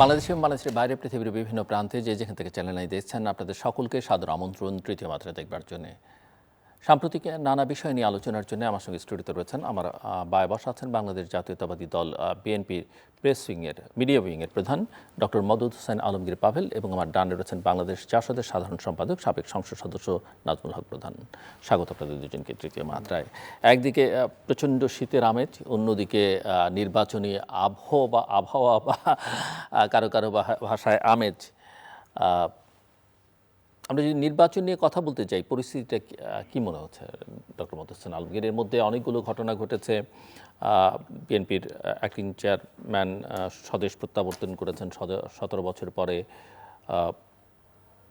বাংলাদেশ এবং বাংলাদেশের বাইরে পৃথিবীর বিভিন্ন প্রান্তে যে যেখান থেকে চ্যানেল আই দেখছেন আপনাদের সকলকে সাদর আমন্ত্রণ তৃতীয় মাত্রা দেখবার জন্য। সাম্প্রতিক নানা বিষয় নিয়ে আলোচনার জন্য আমার সঙ্গে স্টুডিওতে রয়েছেন আমার বায়ে বসা আছেন বাংলাদেশ জাতীয়তাবাদী দল বিএনপির প্রেস উইংয়ের মিডিয়া উইংয়ের প্রধান ডক্টর মওদুদ হোসেন আলমগীর পাভেল এবং আমার ডানে রয়েছেন বাংলাদেশ জাসদের সাধারণ সম্পাদক সাবেক সংসদ সদস্য নাজমুল হক প্রধান। স্বাগত আপনাদের দুজনকে তৃতীয় মাত্রায়। একদিকে প্রচণ্ড শীতের আমেজ, অন্যদিকে নির্বাচনী আবহাওয়া বা কারো কারো ভাষায় আমেজ। আমরা যদি নির্বাচন নিয়ে কথা বলতে চাই, পরিস্থিতিটা কি মনে হচ্ছে ডক্টর মওদুদ হোসেন আলমগীর? এর মধ্যে অনেকগুলো ঘটনা ঘটেছে। বিএনপির অ্যাক্টিং চেয়ারম্যান স্বদেশ প্রত্যাবর্তন করেছেন 17 বছর পরে।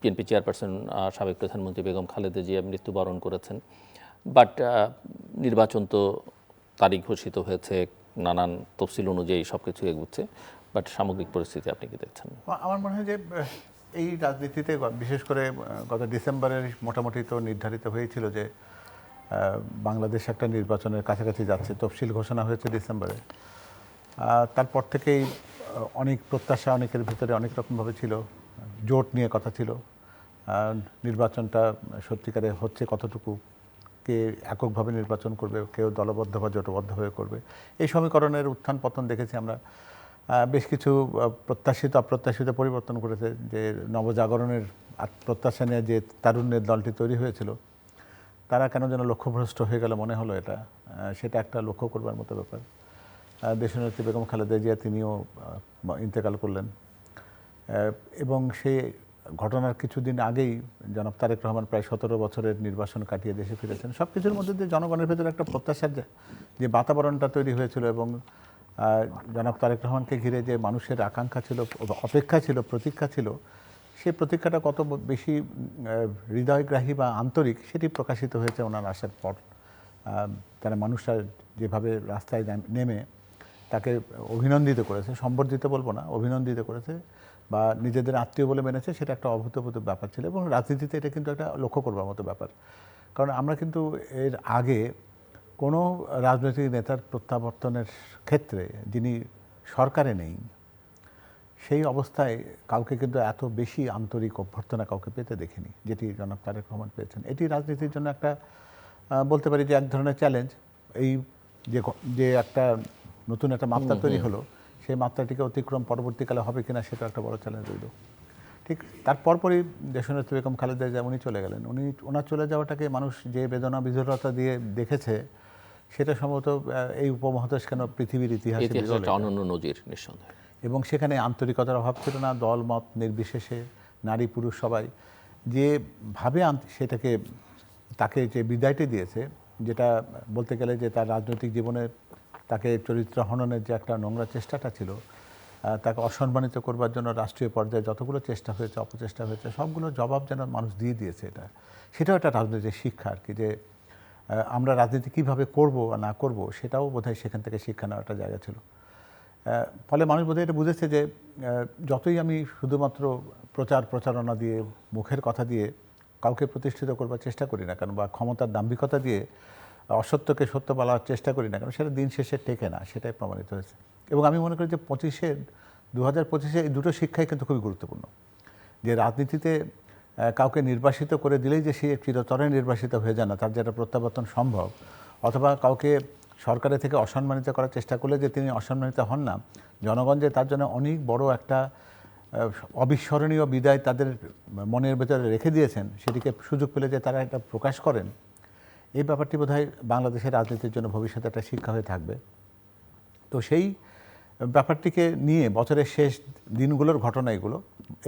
বিএনপি চেয়ারপারসন সাবেক প্রধানমন্ত্রী বেগম খালেদা জিয়া মৃত্যুবরণ করেছেন। বাট নির্বাচন তো তারিখ ঘোষিত হয়েছে, নানান তফসিল অনুযায়ী সব কিছু এগুচ্ছে। বাট সামগ্রিক পরিস্থিতি আপনি কি দেখছেন? আমার মনে হয় যে এই রাজনীতিতে বিশেষ করে গত ডিসেম্বরের মোটামুটি তো নির্ধারিত হয়েছিল যে বাংলাদেশ একটা নির্বাচনের কাছাকাছি যাচ্ছে। তফসিল ঘোষণা হয়েছে ডিসেম্বরে। তারপর থেকেই অনেক প্রত্যাশা অনেকের ভিতরে অনেক রকমভাবে ছিল। জোট নিয়ে কথা ছিল, নির্বাচনটা সত্যিকারে হচ্ছে কতটুকু, কে এককভাবে নির্বাচন করবে, কেউ দলবদ্ধ বা জোটবদ্ধ হয়ে করবে। এই সমীকরণের উত্থান পতন দেখেছি আমরা। বেশ কিছু প্রত্যাশিত অপ্রত্যাশিত পরিবর্তন করেছে। যে নবজাগরণের প্রত্যাশা নিয়ে যে তারুণ্যের দলটি তৈরি হয়েছিল, তারা কেন যেন লক্ষ্যভ্রষ্ট হয়ে গেল মনে হলো। সেটা একটা লক্ষ্য করবার মতো ব্যাপার। দেশনেত্রী বেগম খালেদা জিয়া তিনিও ইন্তেকাল করলেন এবং সেই ঘটনার কিছুদিন আগেই জনাব তারেক রহমান প্রায় 17 বছরের নির্বাসন কাটিয়ে দেশে ফিরেছেন। সব কিছুর মধ্যে দিয়ে জনগণের ভেতরে একটা প্রত্যাশার যে বাতাবরণটা তৈরি হয়েছিল এবং জনাব তারেক রহমানকে ঘিরে যে মানুষের আকাঙ্ক্ষা ছিল, অপেক্ষা ছিল, প্রতীক্ষা ছিল, সেই প্রতীক্ষাটা কত বেশি হৃদয়গ্রাহী বা আন্তরিক সেটি প্রকাশিত হয়েছে ওনার আসার পর। তারা মানুষরা যেভাবে রাস্তায় নেমে তাকে অভিনন্দিত করেছে, সম্বর্ধিত বলবো না, অভিনন্দিত করেছে বা নিজেদের আত্মীয় বলে মেনেছে, সেটা একটা অভূতপূর্ব ব্যাপার ছিল। এবং রাজনীতিতে এটা কিন্তু একটা লক্ষ্য করবার মতো ব্যাপার। কারণ আমরা কিন্তু এর আগে কোনো রাজনৈতিক নেতার প্রত্যাবর্তনের ক্ষেত্রে যিনি সরকারে নেই, সেই অবস্থায় কাউকে কিন্তু এত বেশি আন্তরিক অভ্যর্থনা কাউকে পেতে দেখিনি, যেটি জনাব তারেক রহমান পেয়েছেন। এটি রাজনীতির জন্য একটা বলতে পারি যে এক ধরনের চ্যালেঞ্জ। এই যে একটা নতুন একটা মাত্রা তৈরি হলো, সেই মাত্রাটিকে অতিক্রম পরবর্তীকালে হবে কিনা সেটা একটা বড় চ্যালেঞ্জ রইল। ঠিক তার পরপরই দেশনেত্রী বেগম খালেদা জিয়া উনি চলে গেলেন। ওনার চলে যাওয়াটাকে মানুষ যে বেদনা বিধুরতা দিয়ে দেখেছে, সেটা সম্ভবত এই উপমহাদেশ কেন পৃথিবীর ইতিহাসে অনন্য নজির নিঃসন্দেহে। এবং সেখানে আন্তরিকতার অভাব ছিল না। দল মত নির্বিশেষে নারী পুরুষ সবাই যেভাবে সেটাকে তাকে যে বিদায়টি দিয়েছে, যেটা বলতে গেলে যে তার রাজনৈতিক জীবনে তাকে চরিত্র হননের যে একটা নোংরা চেষ্টাটা ছিল, তাকে অসম্মানিত করবার জন্য রাষ্ট্রীয় পর্যায়ে যতগুলো চেষ্টা হয়েছে, অপচেষ্টা হয়েছে, সবগুলো জবাব যেন মানুষ দিয়ে দিয়েছে। সেটাও একটা রাজনৈতিক শিক্ষা আর কি, যে আমরা রাজনীতি কীভাবে করব বা না করব, সেটাও বোধহয় সেখান থেকে শিক্ষা নেওয়ার একটা জায়গা ছিল। ফলে মানুষ বোধহয় এটা বুঝেছে যে যতই আমি শুধুমাত্র প্রচারণা দিয়ে, মুখের কথা দিয়ে কাউকে প্রতিষ্ঠিত করবার চেষ্টা করি না কেন, বা ক্ষমতার দাম্ভিকতা দিয়ে অসত্যকে সত্য বলার চেষ্টা করি না কেন, সেটা দিন শেষে টেকে না, সেটাই প্রমাণিত হয়েছে। এবং আমি মনে করি যে 2025-এ এই দুটো শিক্ষাই কিন্তু খুবই গুরুত্বপূর্ণ। যে রাজনীতিতে কাউকে নির্বাসিত করে দিলেই যে সে চিরতরে নির্বাসিত হয়ে যায় না, তার যেটা প্রত্যাবর্তন সম্ভব, অথবা কাউকে সরকারের থেকে অসম্মানিত করার চেষ্টা করলে যে তিনি অসম্মানিত হন না, জনগণ যে তার জন্য অনেক বড় একটা অবিস্মরণীয় বিদায় তাদের মনের ভেতরে রেখে দিয়েছেন, সেটিকে সুযোগ পেলে যে তারা এটা প্রকাশ করেন, এই ব্যাপারটি বোধহয় বাংলাদেশের রাজনীতির জন্য ভবিষ্যতে একটা শিক্ষা হয়ে থাকবে। তো সেই ব্যাপারটিকে নিয়ে বছরের শেষ দিনগুলোর ঘটনা এগুলো।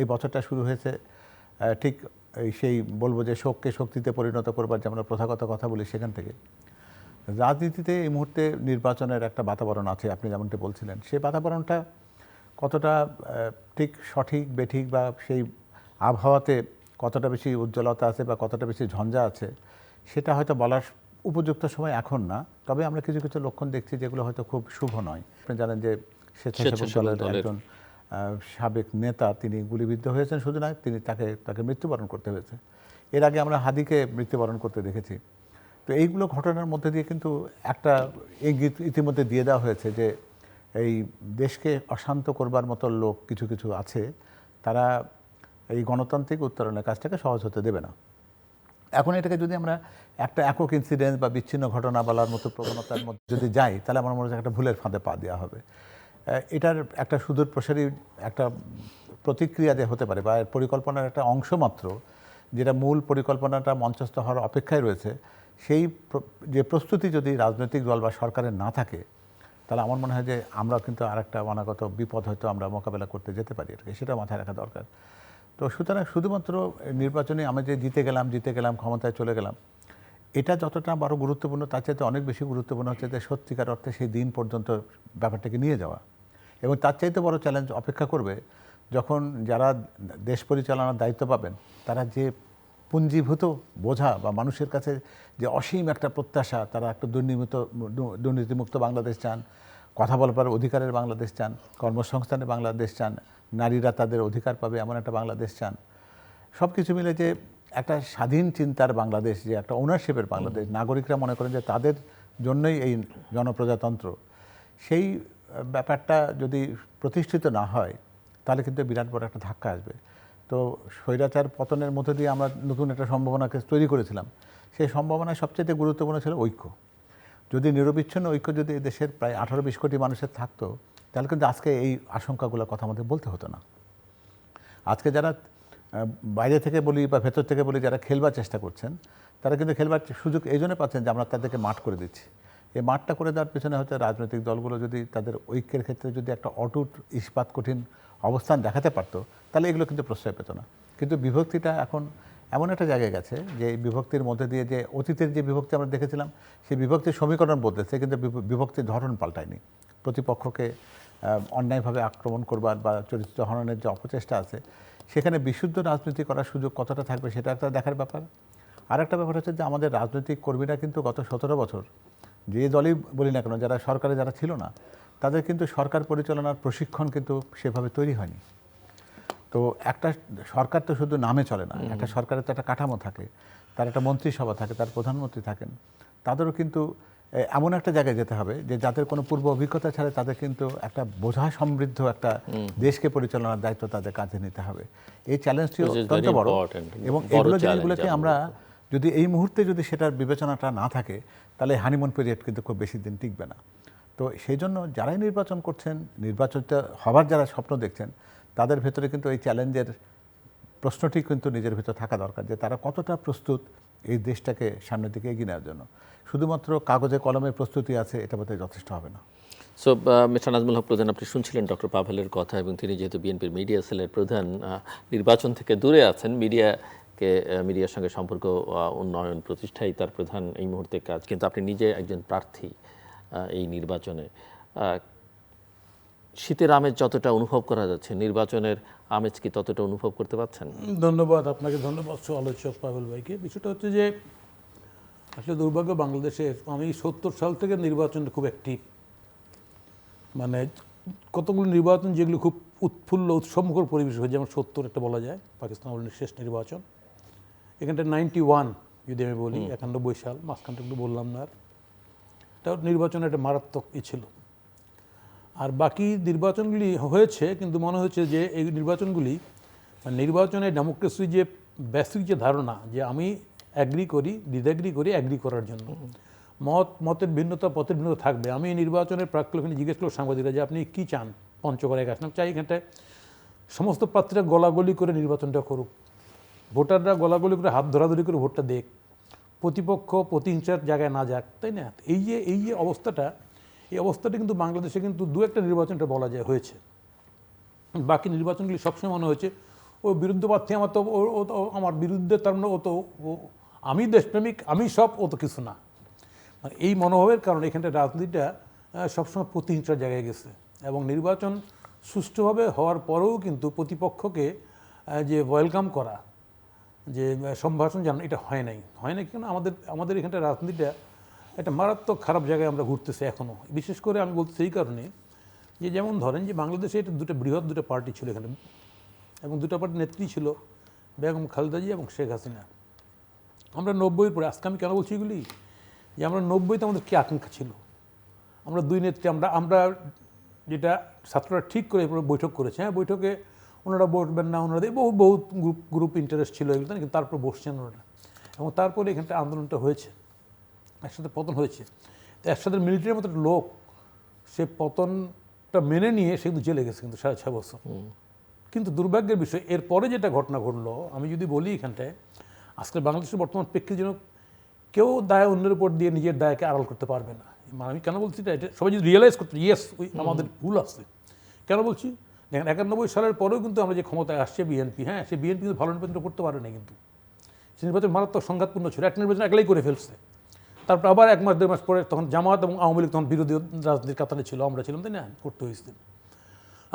এই বছরটা শুরু হয়েছে ঠিক সেই বলবো যে শোককে শক্তিতে পরিণত করবার যে আমরা প্রথাগত কথা বলি, সেখান থেকে। রাজনীতিতে এই মুহূর্তে নির্বাচনের একটা বাতাবরণ আছে, আপনি যেমনটি বলছিলেন। সেই বাতাবরণটা কতটা ঠিক সঠিক বেঠিক, বা সেই আবহাওয়াতে কতটা বেশি উজ্জ্বলতা আছে বা কতটা বেশি ঝঞ্ঝা আছে, সেটা হয়তো বলার উপযুক্ত সময় এখন না। তবে আমরা কিছু কিছু লক্ষণ দেখছি যেগুলো হয়তো খুব শুভ নয়। আপনি জানেন যে স্বেচ্ছাসেবক দলের একজন সাবেক নেতা তিনি গুলিবিদ্ধ হয়েছেন। শুধু নয়, তাকে মৃত্যুবরণ করতে হয়েছে। এর আগে আমরা হাদিকে মৃত্যুবরণ করতে দেখেছি। তো এইগুলো ঘটনার মধ্যে দিয়ে কিন্তু একটা ইঙ্গিত ইতিমধ্যে দিয়ে দেওয়া হয়েছে যে এই দেশকে অশান্ত করবার মতো লোক কিছু কিছু আছে, তারা এই গণতান্ত্রিক উত্তরণের কাজটাকে সহজ হতে দেবে না। এখন এটাকে যদি আমরা একটা একক ইনসিডেন্স বা বিচ্ছিন্ন ঘটনা বলার মতো প্রবণতার মধ্যে যদি যাই, তাহলে আমার মনে হয় একটা ভুলের ফাঁদে পা দেওয়া হবে। এটার একটা সুদূর প্রসারী একটা প্রতিক্রিয়া যে হতে পারে বা এর পরিকল্পনার একটা অংশ মাত্র, যেটা মূল পরিকল্পনাটা মঞ্চস্থ হওয়ার অপেক্ষায় রয়েছে, সেই যে প্রস্তুতি যদি রাজনৈতিক দল বা সরকারের না থাকে, তাহলে আমার মনে হয় যে আমরা কিন্তু আর একটা অনাগত বিপদ হয়তো আমরা মোকাবেলা করতে যেতে পারি। আর কি সেটা মাথায় রাখা দরকার। তো সুতরাং শুধুমাত্র নির্বাচনে আমি যে জিতে গেলাম ক্ষমতায় চলে গেলাম, এটা যতটা বড় গুরুত্বপূর্ণ, তার চাইতে অনেক বেশি গুরুত্বপূর্ণ হচ্ছে যে সত্যিকার অর্থে সেই দিন পর্যন্ত ব্যাপারটাকে নিয়ে যাওয়া। এবং তার চাইতে বড় চ্যালেঞ্জ অপেক্ষা করবে যখন যারা দেশ পরিচালনার দায়িত্ব পাবেন, তারা যে পুঞ্জীভূত বোঝা বা মানুষের কাছে যে অসীম একটা প্রত্যাশা, তারা একটা দুর্নীতিমুক্ত বাংলাদেশ চান, কথা বলবার অধিকারের বাংলাদেশ চান, কর্মসংস্থানের বাংলাদেশ চান, নারীরা তাদের অধিকার পাবে এমন একটা বাংলাদেশ চান, সব কিছু মিলে যে একটা স্বাধীন চিন্তার বাংলাদেশ, যে একটা ওনারশিপের বাংলাদেশ, নাগরিকরা মনে করেন যে তাদের জন্যই এই জনপ্রজাতন্ত্র, সেই ব্যাপারটা যদি প্রতিষ্ঠিত না হয়, তাহলে কিন্তু বিরাট বড় একটা ধাক্কা আসবে। তো স্বৈরাচার পতনের মধ্যে দিয়ে আমরা নতুন একটা সম্ভাবনাকে তৈরি করেছিলাম। সেই সম্ভাবনায় সবচেয়ে গুরুত্বপূর্ণ ছিল ঐক্য। যদি নিরবিচ্ছিন্ন ঐক্য যদি এই দেশের প্রায় 18-20 কোটি মানুষের থাকতো, তাহলে কিন্তু আজকে এই আশঙ্কাগুলোর কথা আমাদের বলতে হতো না। আজকে যারা বাইরে থেকে বলি বা ভেতর থেকে বলি যারা খেলবার চেষ্টা করছেন, তারা কিন্তু খেলবার সুযোগ এই জন্য পাচ্ছেন যে আমরা তাদেরকে মাঠ করে দিচ্ছি। এই মাঠটা করে দেওয়ার পেছনে হয়তো রাজনৈতিক দলগুলো যদি তাদের ঐক্যের ক্ষেত্রে যদি একটা অটুট ইস্পাত কঠিন অবস্থান দেখাতে পারতো, তাহলে এগুলো কিন্তু প্রশ্রয় পেত না। কিন্তু বিভক্তিটা এখন এমন একটা জায়গায় গেছে যে এই বিভক্তির মধ্যে দিয়ে যে অতীতের যে বিভক্তি আমরা দেখেছিলাম, সেই বিভক্তির সমীকরণ বদলেছে, কিন্তু বিভক্তির ধরন পাল্টায়নি। প্রতিপক্ষকে অন্যায়ভাবে আক্রমণ করবার বা চরিত্র হননের যে অপচেষ্টা আছে, সেখানে বিশুদ্ধ রাজনীতি করার সুযোগ কতটা থাকবে সেটা একটা দেখার ব্যাপার। আর একটা ব্যাপার হচ্ছে যে আমাদের রাজনৈতিক কর্মীরা কিন্তু গত 17 বছর যে দলই বলি না কেন, যারা সরকারে যারা ছিল না, তাদের কিন্তু সরকার পরিচালনার প্রশিক্ষণ কিন্তু সেভাবে তৈরি হয়নি। তো একটা সরকার তো শুধু নামে চলে না, একটা সরকারের তো একটা কাঠামো থাকে, তার একটা মন্ত্রিসভা থাকে, তার প্রধানমন্ত্রী থাকেন। তাদেরও কিন্তু এমন একটা জায়গায় যেতে হবে যে যাদের কোনো পূর্ব অভিজ্ঞতা ছাড়া তাদের কিন্তু একটা বোঝা সমৃদ্ধ একটা দেশকে পরিচালনার দায়িত্ব তাদের কাঁধে নিতে হবে। এই চ্যালেঞ্জটি অত্যন্ত বড়, এবং এগুলো জিনিসগুলোকে আমরা যদি এই মুহূর্তে যদি সেটার বিবেচনাটা না থাকে, তাহলে হানিমুন পিরিয়ড কিন্তু খুব বেশি দিন টিকবে না। তো সেই জন্য যারাই নির্বাচন করছেন, নির্বাচনটা হবার যারা স্বপ্ন দেখছেন, তাদের ভেতরে কিন্তু এই চ্যালেঞ্জের প্রশ্নটি কিন্তু নিজের ভিতর থাকা দরকার, যে তারা কতটা প্রস্তুত এই দেশটাকে সামনের দিকে এগিয়ে নেওয়ার জন্য। শুধুমাত্র কাগজে কলমে প্রস্তুতি আছে, এটা বোধহয় যথেষ্ট হবে না। সো মিস্টার নাজমুল হক প্রধান, আপনি শুনছিলেন ডক্টর পাভেলের কথা, এবং তিনি যেহেতু বিএনপির মিডিয়া সেলের প্রধান, নির্বাচন থেকে দূরে আছেন, মিডিয়ার সঙ্গে সম্পর্ক উন্নয়ন প্রতিষ্ঠাই তার প্রধান এই মুহূর্তে কাজ। কিন্তু আপনি নিজে একজন প্রার্থী এই নির্বাচনে। শীতের আমেজ যতটা অনুভব করা যাচ্ছে, নির্বাচনের আমেজ কি ততটা অনুভব করতে পারছেন? ধন্যবাদ আপনাকে, ধন্যবাদ আলোচক পাভেল ভাইকে। বিষয়টা হচ্ছে যে আসলে দুর্ভাগ্য বাংলাদেশের, আমি 70 সাল থেকে নির্বাচনে খুব অ্যাক্টিভ, মানে কতগুলো নির্বাচন যেগুলো খুব উৎফুল্ল উৎসমুখর পরিবেশ হয়েছে, যেমন 70 একটা বলা যায় পাকিস্তান আমলের শেষ নির্বাচন। এখানটা 91 যদি আমি বলি, 91 সাল, মাঝখানটা একটু বললাম না, আর এটা নির্বাচনের একটা মারাত্মক ছিল। আর বাকি নির্বাচনগুলি হয়েছে, কিন্তু মনে হচ্ছে যে এই নির্বাচনগুলি, নির্বাচনে ডেমোক্রেসি যে বেসিক যে ধারণা, যে আমি অ্যাগ্রি করি, ডিসএগ্রি করি অ্যাগ্রি করার জন্য, মতের ভিন্নতা পথের ভিন্নতা থাকবে। আমি নির্বাচনের প্রাক্কালে জিজ্ঞেস করলাম সাংবাদিকরা যে আপনি কী চান পঞ্চগড়ে আসলাম, চাই এখানটায় সমস্ত প্রার্থীরা গলাগলি করে নির্বাচনটা করুক, ভোটাররা গলাগলি করে হাত ধরাধরি করে ভোটটা দেখ, প্রতিপক্ষ প্রতিহিংসার জায়গায় না যাক, তাই না? এই যে অবস্থাটা, এই অবস্থাটা কিন্তু বাংলাদেশে কিন্তু দু একটা নির্বাচনটা বলা যায় হয়েছে। বাকি নির্বাচনগুলি সবসময় মনে হয়েছে ও বিরুদ্ধ প্রার্থী, আমার তো আমার বিরুদ্ধে, তার মানে আমি দেশপ্রেমিক, আমি সব, ও তো কিছু না। মানে এই মনোভাবের কারণে এখানটা রাজনীতিটা সবসময় প্রতিহিংসার জায়গায় গেছে। এবং নির্বাচন সুষ্ঠুভাবে হওয়ার পরেও কিন্তু প্রতিপক্ষকে যে ওয়েলকাম করা, যে সম্ভাষণ জানানো, এটা হয় নাই কেন আমাদের এখানটা রাজনীতিটা একটা মারাত্মক খারাপ জায়গায় আমরা ঘুরতেছি এখনও। বিশেষ করে আমি বলতে এই কারণে যে, যেমন ধরেন যে বাংলাদেশে এটা বৃহৎ দুটো পার্টি ছিল এখানে, এবং দুটো পার্টির নেত্রী ছিল বেগম খালেদা জিয়া এবং শেখ হাসিনা। আমরা 90-এর পরে, আজকে আমি কেন বলছি এগুলি, যে আমরা 90-তে আমাদের কী আকাঙ্ক্ষা ছিল, আমরা দুই নেত্রী, আমরা যেটা ছাত্ররা ঠিক করে এরপর বৈঠক করেছে, হ্যাঁ বৈঠকে ওনারা বসবেন না, ওনারা বহুত গ্রুপ ইন্টারেস্ট ছিল এগুলো, কিন্তু তারপর বসছেন ওনারা, এবং তারপরে এখানটা আন্দোলনটা হয়েছে, একসাথে পতন হয়েছে। তো একসাথে মিলিটারির মতো একটা লোক, সে পতনটা মেনে নিয়ে সে কিন্তু জেলে গেছে কিন্তু 6.5 বছর। কিন্তু দুর্ভাগ্যের বিষয় এরপরে যেটা ঘটনা ঘটলো, আমি যদি বলি এখানটায়, আজকে বাংলাদেশের বর্তমান প্রেক্ষিতে যেন কেউ দায় অন্যের উপর দিয়ে নিজের দায়কে আড়াল করতে পারবে না। মানে আমি কেন বলছি এটা, সবাই যদি রিয়েলাইজ করতে, ইয়েস আমাদের ভুল আছে। কেন বলছি, দেখেন 91 সালের পরেও কিন্তু আমরা যে ক্ষমতায় আসছে বিএনপি, হ্যাঁ সে বিএনপি কিন্তু ভালো নির্বাচন করতে পারে না, কিন্তু সে নির্বাচন মারাত্মক সংঘাতপূর্ণ ছিল, একটা নির্বাচন একলাই করে ফেলছে। তারপর আবার 1 মাস 1.5 মাস পরে তখন জামাত এবং আওয়ামী লীগ তখন বিরোধী রাজনীতির কাতারে ছিল, আমরা ছিলাম, তাই না, করতে হয়েছে।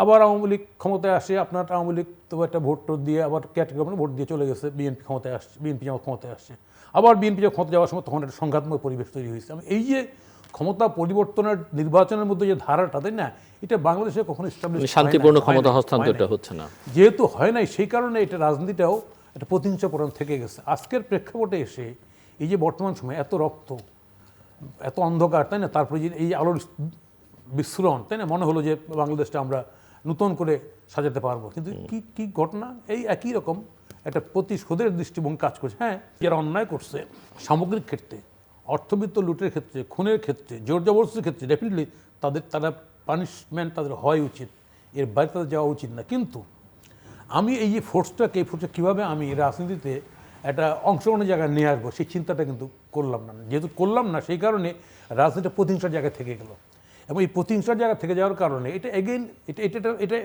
আবার আওয়ামী লীগ ক্ষমতায় আসে, আপনার আওয়ামী লীগ তো একটা ভোট দিয়ে আবার ক্যাটেগরি ভোট দিয়ে চলে গেছে, বিএনপি ক্ষমতায় আসছে, বিএনপি জামাত ক্ষমতায় আসছে। আবার বিএনপি যখন ক্ষমতা যাওয়ার সময় তখন একটা সংঘাতময় পরিবেশ তৈরি হয়েছে। আমি এই যে ক্ষমতা পরিবর্তনের নির্বাচনের মধ্যে যে ধারাটা, তাই না, এটা বাংলাদেশে কখনো এস্টাবলিশ শান্তিপূর্ণ ক্ষমতা হস্তান্তরটা হচ্ছে না, যেহেতু হয় নাই, সেই কারণে এটা রাজনীতিটাও একটা প্রতিহিংসাপরণ থেকে গেছে। আজকের প্রেক্ষাপটে এসে এই যে বর্তমান সময় এত রক্ত, এত অন্ধকার, তাই না, তারপরে যে এই আলোর বিস্ফোরণ, তাই না, মনে হলো যে বাংলাদেশটা আমরা নতুন করে সাজাতে পারবো। কিন্তু কি ঘটনা, এই একই রকম একটা প্রতিশোধের দৃষ্টিভঙ্গি কাজ করছে। হ্যাঁ, যারা অন্যায় করছে সামগ্রিক ক্ষেত্রে, অর্থবিত্ত লুটের ক্ষেত্রে, খুনের ক্ষেত্রে, জোর জবরদস্তির ক্ষেত্রে, ডেফিনেটলি তারা পানিশমেন্ট তাদের হয় উচিত, এর বাইরে তাদের যাওয়া উচিত না। কিন্তু আমি এই যে ফোর্সটাকে, এই ফোর্সটা কীভাবে আমি রাজনীতিতে একটা অংশগ্রহণের জায়গায় নিয়ে আসবো, সেই চিন্তাটা কিন্তু করলাম না। যেহেতু করলাম না, সেই কারণে রাজনীতিটা প্রতিহিংসার জায়গায় থেকে গেল, এবং এই প্রতিহিংসার জায়গা থেকে যাওয়ার কারণে এটা এগেইন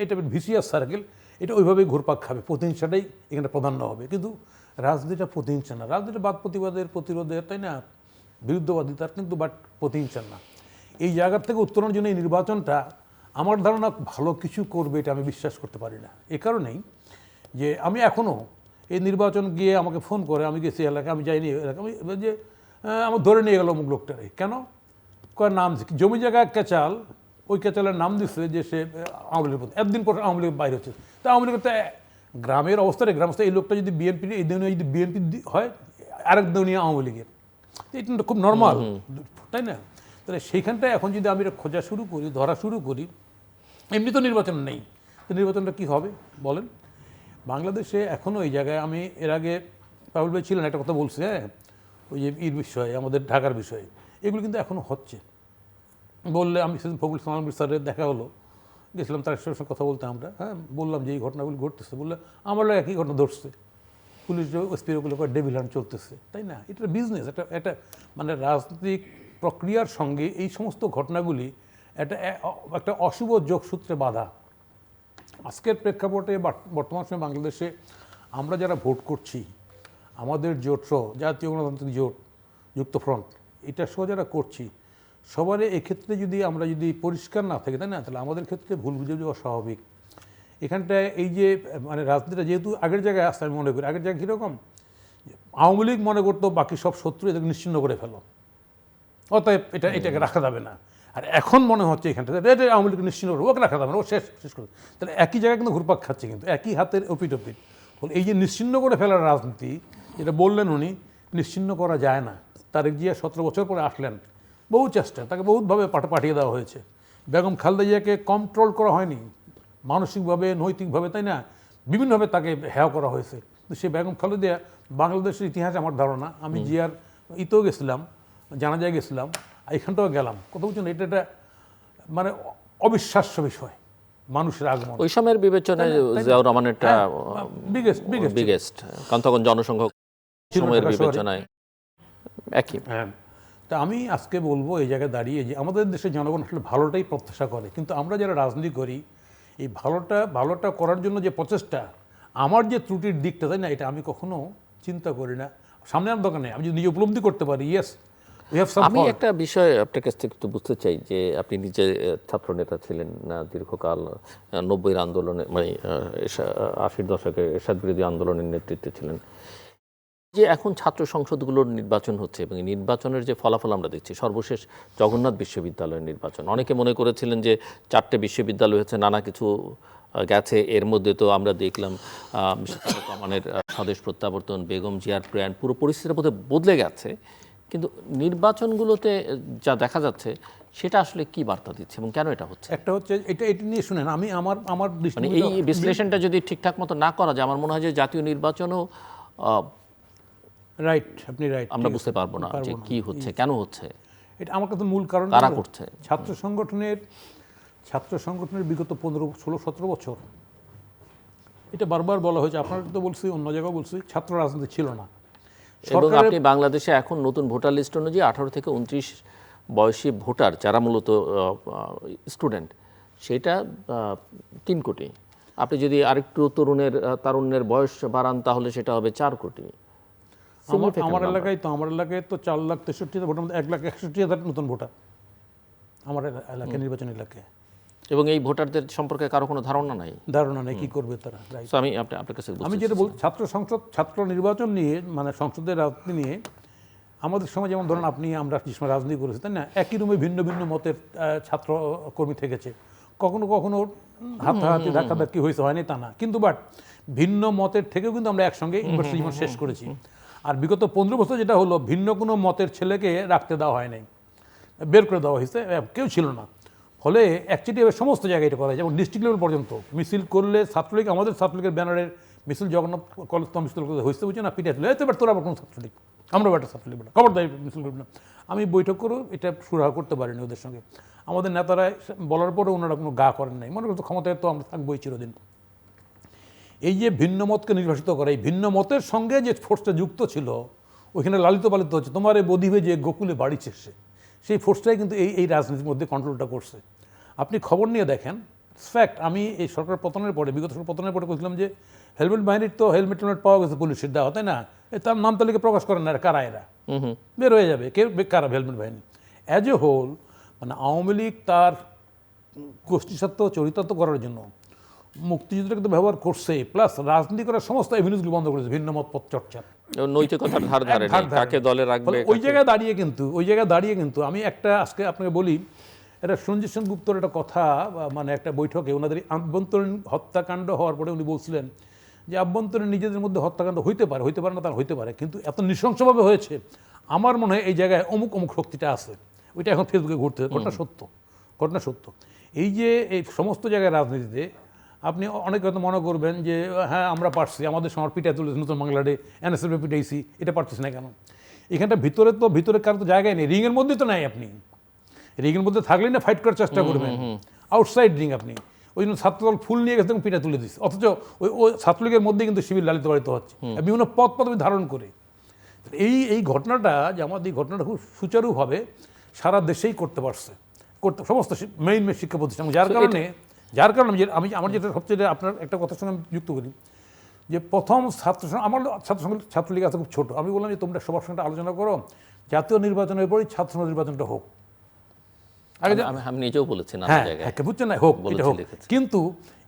এটা ভিসিয়াস সার্কেল, এটা ওইভাবেই ঘুরপাক খাবে, প্রতিহিংসাটাই এখানে প্রাধান্য হবে। কিন্তু রাজনীতিটা প্রতিহিংসা না, রাজনীতিটা বাদ প্রতিবাদের, প্রতিরোধের, তাই না, বিরুদ্ধবাদিতার, কিন্তু বাট প্রতিহিংসা না। এই জায়গার থেকে উত্তরণের জন্য এই নির্বাচনটা আমার ধারণা ভালো কিছু করবে, এটা আমি বিশ্বাস করতে পারি না। এ কারণেই যে আমি এখনও এই নির্বাচন গিয়ে আমাকে ফোন করে, আমি গেছি এলাকায়, আমি যাইনি এলাকা, আমি যে আমার ধরে নিয়ে গেল অমুক লোকটারে, কেন কয় নাম জমি জায়গায় কেচাল, ওই কেচালের নাম দিচ্ছে যে সে আওয়ামী লীগের, একদিন পর আওয়ামী লীগ বাইরে হচ্ছে। তা আওয়ামী লীগের তো গ্রামের অবস্থায়, গ্রামস্থ এই লোকটা যদি বিএনপি, এই দিনে যদি বিএনপি হয়, আরেক দুনিয়া আওয়ামী লীগের, এটা খুব নর্মাল, তাই না। তাহলে সেইখানটায় এখন যদি আমি এটা খোঁজা শুরু করি, ধরা শুরু করি, এমনি তো নির্বাচন নেই, তো নির্বাচনটা কী হবে বলেন। বাংলাদেশে এখনও এই জায়গায়, আমি এর আগে পাবুল ভাই ছিলেন, একটা কথা বলছি, হ্যাঁ, ওই যে বিষয়ে, আমাদের ঢাকার বিষয়ে, এগুলো কিন্তু এখনও হচ্ছে। বললে আমি সেদিন ফখরুল ইসলাম আলমগীর স্যারের দেখা হলো, গেছিলাম তার সঙ্গে কথা বলতে আমরা, হ্যাঁ, বললাম যে এই ঘটনাগুলো ঘটতেছে, বললে আমার একই ঘটনা ধরছে, পুলিশ ওগুলো ডেভিল হান্ট চলতেছে, তাই না। এটা বিজনেস, এটা মানে রাজনৈতিক প্রক্রিয়ার সঙ্গে এই সমস্ত ঘটনাগুলি একটা অশুভ যোগসূত্রে বাধা। আজকের প্রেক্ষাপটে বর্তমান সময়ে বাংলাদেশে আমরা যারা ভোট করছি, আমাদের জোট সহ, জাতীয় গণতান্ত্রিক জোট, যুক্তফ্রন্ট, এটা সহ যারা করছি, সবারই এক্ষেত্রে যদি আমরা যদি পরিষ্কার না থাকি, তাই না, তাহলে আমাদের ক্ষেত্রে ভুল বুঝে যাওয়া স্বাভাবিক। এখানটায় এই যে মানে রাজনীতিটা যেহেতু আগের জায়গায় আসতে, আমি মনে করি আগের জায়গায় কীরকম, আওয়ামী লীগ মনে করতো বাকি সব শত্রু এটাকে নিশ্চিহ্ন করে ফেলো, অতএব এটাকে রাখা যাবে না। আর এখন মনে হচ্ছে এখানটা এটা আওয়ামী লীগ নিশ্চিহ্ন করবো, ওকে রাখা যাবে না, ও শেষ করে। তাহলে একই জায়গায় কিন্তু ঘুরপাক খাচ্ছে, কিন্তু একই হাতের ওপিট এই যে নিশ্চিহ্ন করে ফেলার রাজনীতি, যেটা বললেন উনি, নিশ্চিহ্ন করা যায় না। তারেক জিয়া 17 বছর পরে আসলেন, বহু চেষ্টা, তাকে বহুতভাবে পাঠিয়ে দেওয়া হয়েছে। বেগম খালেদা জিয়াকে কন্ট্রোল করা হয়নি, মানসিকভাবে, নৈতিকভাবে, তাই না, বিভিন্নভাবে তাকে হেয় করা হয়েছে। কিন্তু সে বেগম খালেদা জিয়া বাংলাদেশের ইতিহাসে আমার ধারণা, আমি জিয়ার ইতেও গেছিলাম, জানাজায় গেছিলাম, এখানটাও গেলাম, কথা বলছেন, এটা মানে অবিশ্বাস্য বিষয়, মানুষের আগমন ওই সময়ের বিবেচনায় জিয়াউর রহমানেরটা বিগেস্ট, কারণ তখন জনসংখ্যা সময়ের বিবেচনায় একই। হ্যাঁ, তা আমি আজকে বলবো এই জায়গায় দাঁড়িয়ে যে আমাদের দেশের জনগণ আসলে ভালোটাই প্রত্যাশা করে, কিন্তু আমরা যারা রাজনীতি করি, এই ভালোটা করার জন্য যে প্রচেষ্টা, আমার যে ত্রুটির দিকটা, তাই না, এটা আমি কখনো চিন্তা করি না। সামনে আমার দোকানে আমি যদি নিজে উপলব্ধি করতে পারি, yes we have some fault. আমি একটা বিষয় আপনার কাছ থেকে একটু বুঝতে চাই যে আপনি নিজে ছাত্র নেতা ছিলেন না দীর্ঘকাল, 90-এর আন্দোলনে, মানে 80-র দশকে এরশাদ বিরোধী আন্দোলনের নেতৃত্বে ছিলেন, যে এখন ছাত্র সংসদগুলোর নির্বাচন হচ্ছে এবং এই নির্বাচনের যে ফলাফল আমরা দেখছি, সর্বশেষ জগন্নাথ বিশ্ববিদ্যালয়ের নির্বাচন, অনেকে মনে করেছিলেন যে 4টে বিশ্ববিদ্যালয় হচ্ছে, নানা কিছু গেছে, এর মধ্যে তো আমরা দেখলাম রহমানের স্বদেশ প্রত্যাবর্তন, বেগম জিয়ার প্রয়াণ, পুরো পরিস্থিতির মধ্যে বদলে গেছে। কিন্তু নির্বাচনগুলোতে যা দেখা যাচ্ছে সেটা আসলে কি বার্তা দিচ্ছে এবং কেন এটা হচ্ছে? একটা হচ্ছে এটা নিয়ে শুনেন, আমি আমার মানে দৃষ্টিভঙ্গি এই বিশ্লেষণটা যদি ঠিকঠাক মতো না করা যায় আমার মনে হয় যে জাতীয় নির্বাচনও রাইট, আপনি রাইট, আমরা বুঝতে পারবো না যে কি হচ্ছে, কেন হচ্ছে, এটা আমার কাছে মূল কারণ কারা করছে। ছাত্র সংগঠনের বিগত 15, 16, 17 বছর এটা বারবার বলা হয়েছে, আপনারা তো বলছি, অন্য জায়গায় বলছি, ছাত্র রাজনীতি ছিল না। এবং আপনি বাংলাদেশে এখন নতুন ভোটার লিস্ট অনুযায়ী 18 থেকে 29 বয়সী ভোটার যারা মূলত স্টুডেন্ট, সেটা 3 কোটি। আপনি যদি আরেকটু তারুণ্যের বয়স বাড়ান তাহলে সেটা হবে 4 কোটি। আমার এলাকায় তো 4,63,000 ভোটার মধ্যে 1,61,000 নতুন ভোটার আমার এলাকায়, নির্বাচন এলাকায়। এবং এই ভোটারদের সম্পর্কে কারো কোনো ধারণা নাই, কি করবে তারা। So আমি আপনার কাছে আমি যেটা বলছি, ছাত্র নির্বাচন নিয়ে, মানে সংসদের রাজনীতি নিয়ে, আমাদের সময় যেমন ধরুন আপনি আমরা যে সময় রাজনীতি করেছি, তাই না, একই রুমে ভিন্ন ভিন্ন মতের ছাত্র কর্মী থেকেছে, কখনো কখনো হাতাহাতি ধাক্কাধাক্কি হয়েছে, হয়নি তা না, কিন্তু বাট ভিন্ন মতের থেকেও কিন্তু আমরা একসঙ্গে ইউনিভার্সিটি জীবন শেষ করেছি। আর বিগত 15 বছর যেটা হলো, ভিন্ন কোনো মতের ছেলেকে রাখতে দেওয়া হয় নাই, বের করে দেওয়া হয়েছে, কেউ ছিল না। ফলে অ্যাকচুয়ালি সমস্ত জায়গায় এটা করা যায়, এবং ডিস্ট্রিক্ট লেভেল পর্যন্ত মিছিল করলে ছাত্রলীগ, আমাদের ছাত্রলীগের ব্যানারের মিছিল জগন্নাথ কলেজ তো মিছিল হয়েছে, বুঝছে না, পিঠে তুলে এবার তোরা আবার কোনো ছাত্রলীগ, আমরা একটা ছাত্রলীগ বেটা, খবরদারি মিছিল করবি না। আমি বৈঠক করেও এটা সুরাহা করতে পারিনি ওদের সঙ্গে। আমাদের নেতারা বলার পরেও ওনারা কোনো গা করেন নাই, মনে করতো ক্ষমতায় তো আমরা থাকবোই চিরদিন। এই যে ভিন্ন মতকে নির্বাসিত করা, এই ভিন্ন মতের সঙ্গে যে ফোর্সটা যুক্ত ছিল, ওইখানে লালিত পালিত হচ্ছে, তোমার এই বধিবে যে গোকুলে বাড়িছে সেই ফোর্সটাই কিন্তু এই রাজনীতির মধ্যে কন্ট্রোলটা করছে। আপনি খবর নিয়ে দেখেন, ফ্যাক্ট, আমি এই সরকার পতনের পরে, বিগত সরকার পতনের পরে বলছিলাম যে হেলমেট বাহিনীর তো হেলমেট পাওয়া গেছে পুলিশের দেওয়া, তাই না, তার নাম তালিকা প্রকাশ করেন না, কারা এরা, বের হয়ে যাবে কে কারা হেলমেট বাহিনী। অ্যাজ এ হোল, মানে আওয়ামী লীগ তার গোষ্ঠীস্বার্থ চরিতার্থ করার জন্য মুক্তিযুদ্ধকে তো ব্যবহার করছে, প্লাস রাজনীতি করার সমস্ত এভিনিউজগুলো বন্ধ করেছে ভিন্ন মত চর্চা, নৈতিকতার ধার ধারে নেই, কাকে দলে রাখবে। ওই জায়গায় দাঁড়িয়ে কিন্তু আমি একটা আজকে আপনাকে বলি, এটা সঞ্জিত সেনগুপ্তর একটা কথা, মানে একটা বৈঠকে ওনাদের আভ্যন্তরীণ হত্যাকাণ্ড হওয়ার পরে উনি বলছিলেন যে আভ্যন্তরীণ নিজেদের মধ্যে হত্যাকাণ্ড হইতে পারে না, তার হইতে পারে, কিন্তু এত নৃশংসভাবে হয়েছে, আমার মনে হয় এই জায়গায় অমুক শক্তিটা আছে, ওইটা এখন ফেসবুকে ঘুরতে, ঘটনা সত্য। এই যে এই সমস্ত জায়গায় রাজনীতিতে আপনি অনেকে হয়তো মনে করবেন যে হ্যাঁ আমরা পারছি, আমাদের সময় পিঠে তুলেছে নতুন বাংলাডে, এনএসএফ পিটাইছি, এটা পারতেছি না কেন? এখানটা ভিতরে কারো তো জায়গায় নেই, রিংয়ের মধ্যে তো নাই, আপনি রিংয়ের মধ্যে থাকলেই না ফাইট করার চেষ্টা করবেন, আউটসাইড রিং আপনি। ওই জন্য ছাত্রদল ফুল নিয়ে গেছে এবং পিঠা তুলে দিচ্ছে, অথচ ওই ছাত্রলীগের মধ্যে কিন্তু শিবির লালিত পালিত হচ্ছে বিভিন্ন পদ পদবি ধারণ করে। এই ঘটনাটা, যে আমাদের এই ঘটনাটা খুব সুচারুভাবে সারা দেশেই করতে পারছে, সমস্ত মেইন শিক্ষা প্রতিষ্ঠান, যার কারণে আমি আমার যেটা সবচেয়ে আপনার একটা কথার সঙ্গে যুক্ত করি, যে প্রথম আমার ছাত্রলীগ আছে খুব ছোট, আমি বললাম যে তোমরা সবার সঙ্গে আলোচনা করো, জাতীয় নির্বাচনের পরই ছাত্র নির্বাচনটা হোক। আমি নিজেও বলেছি না, বুঝছেন না, হোক, কিন্তু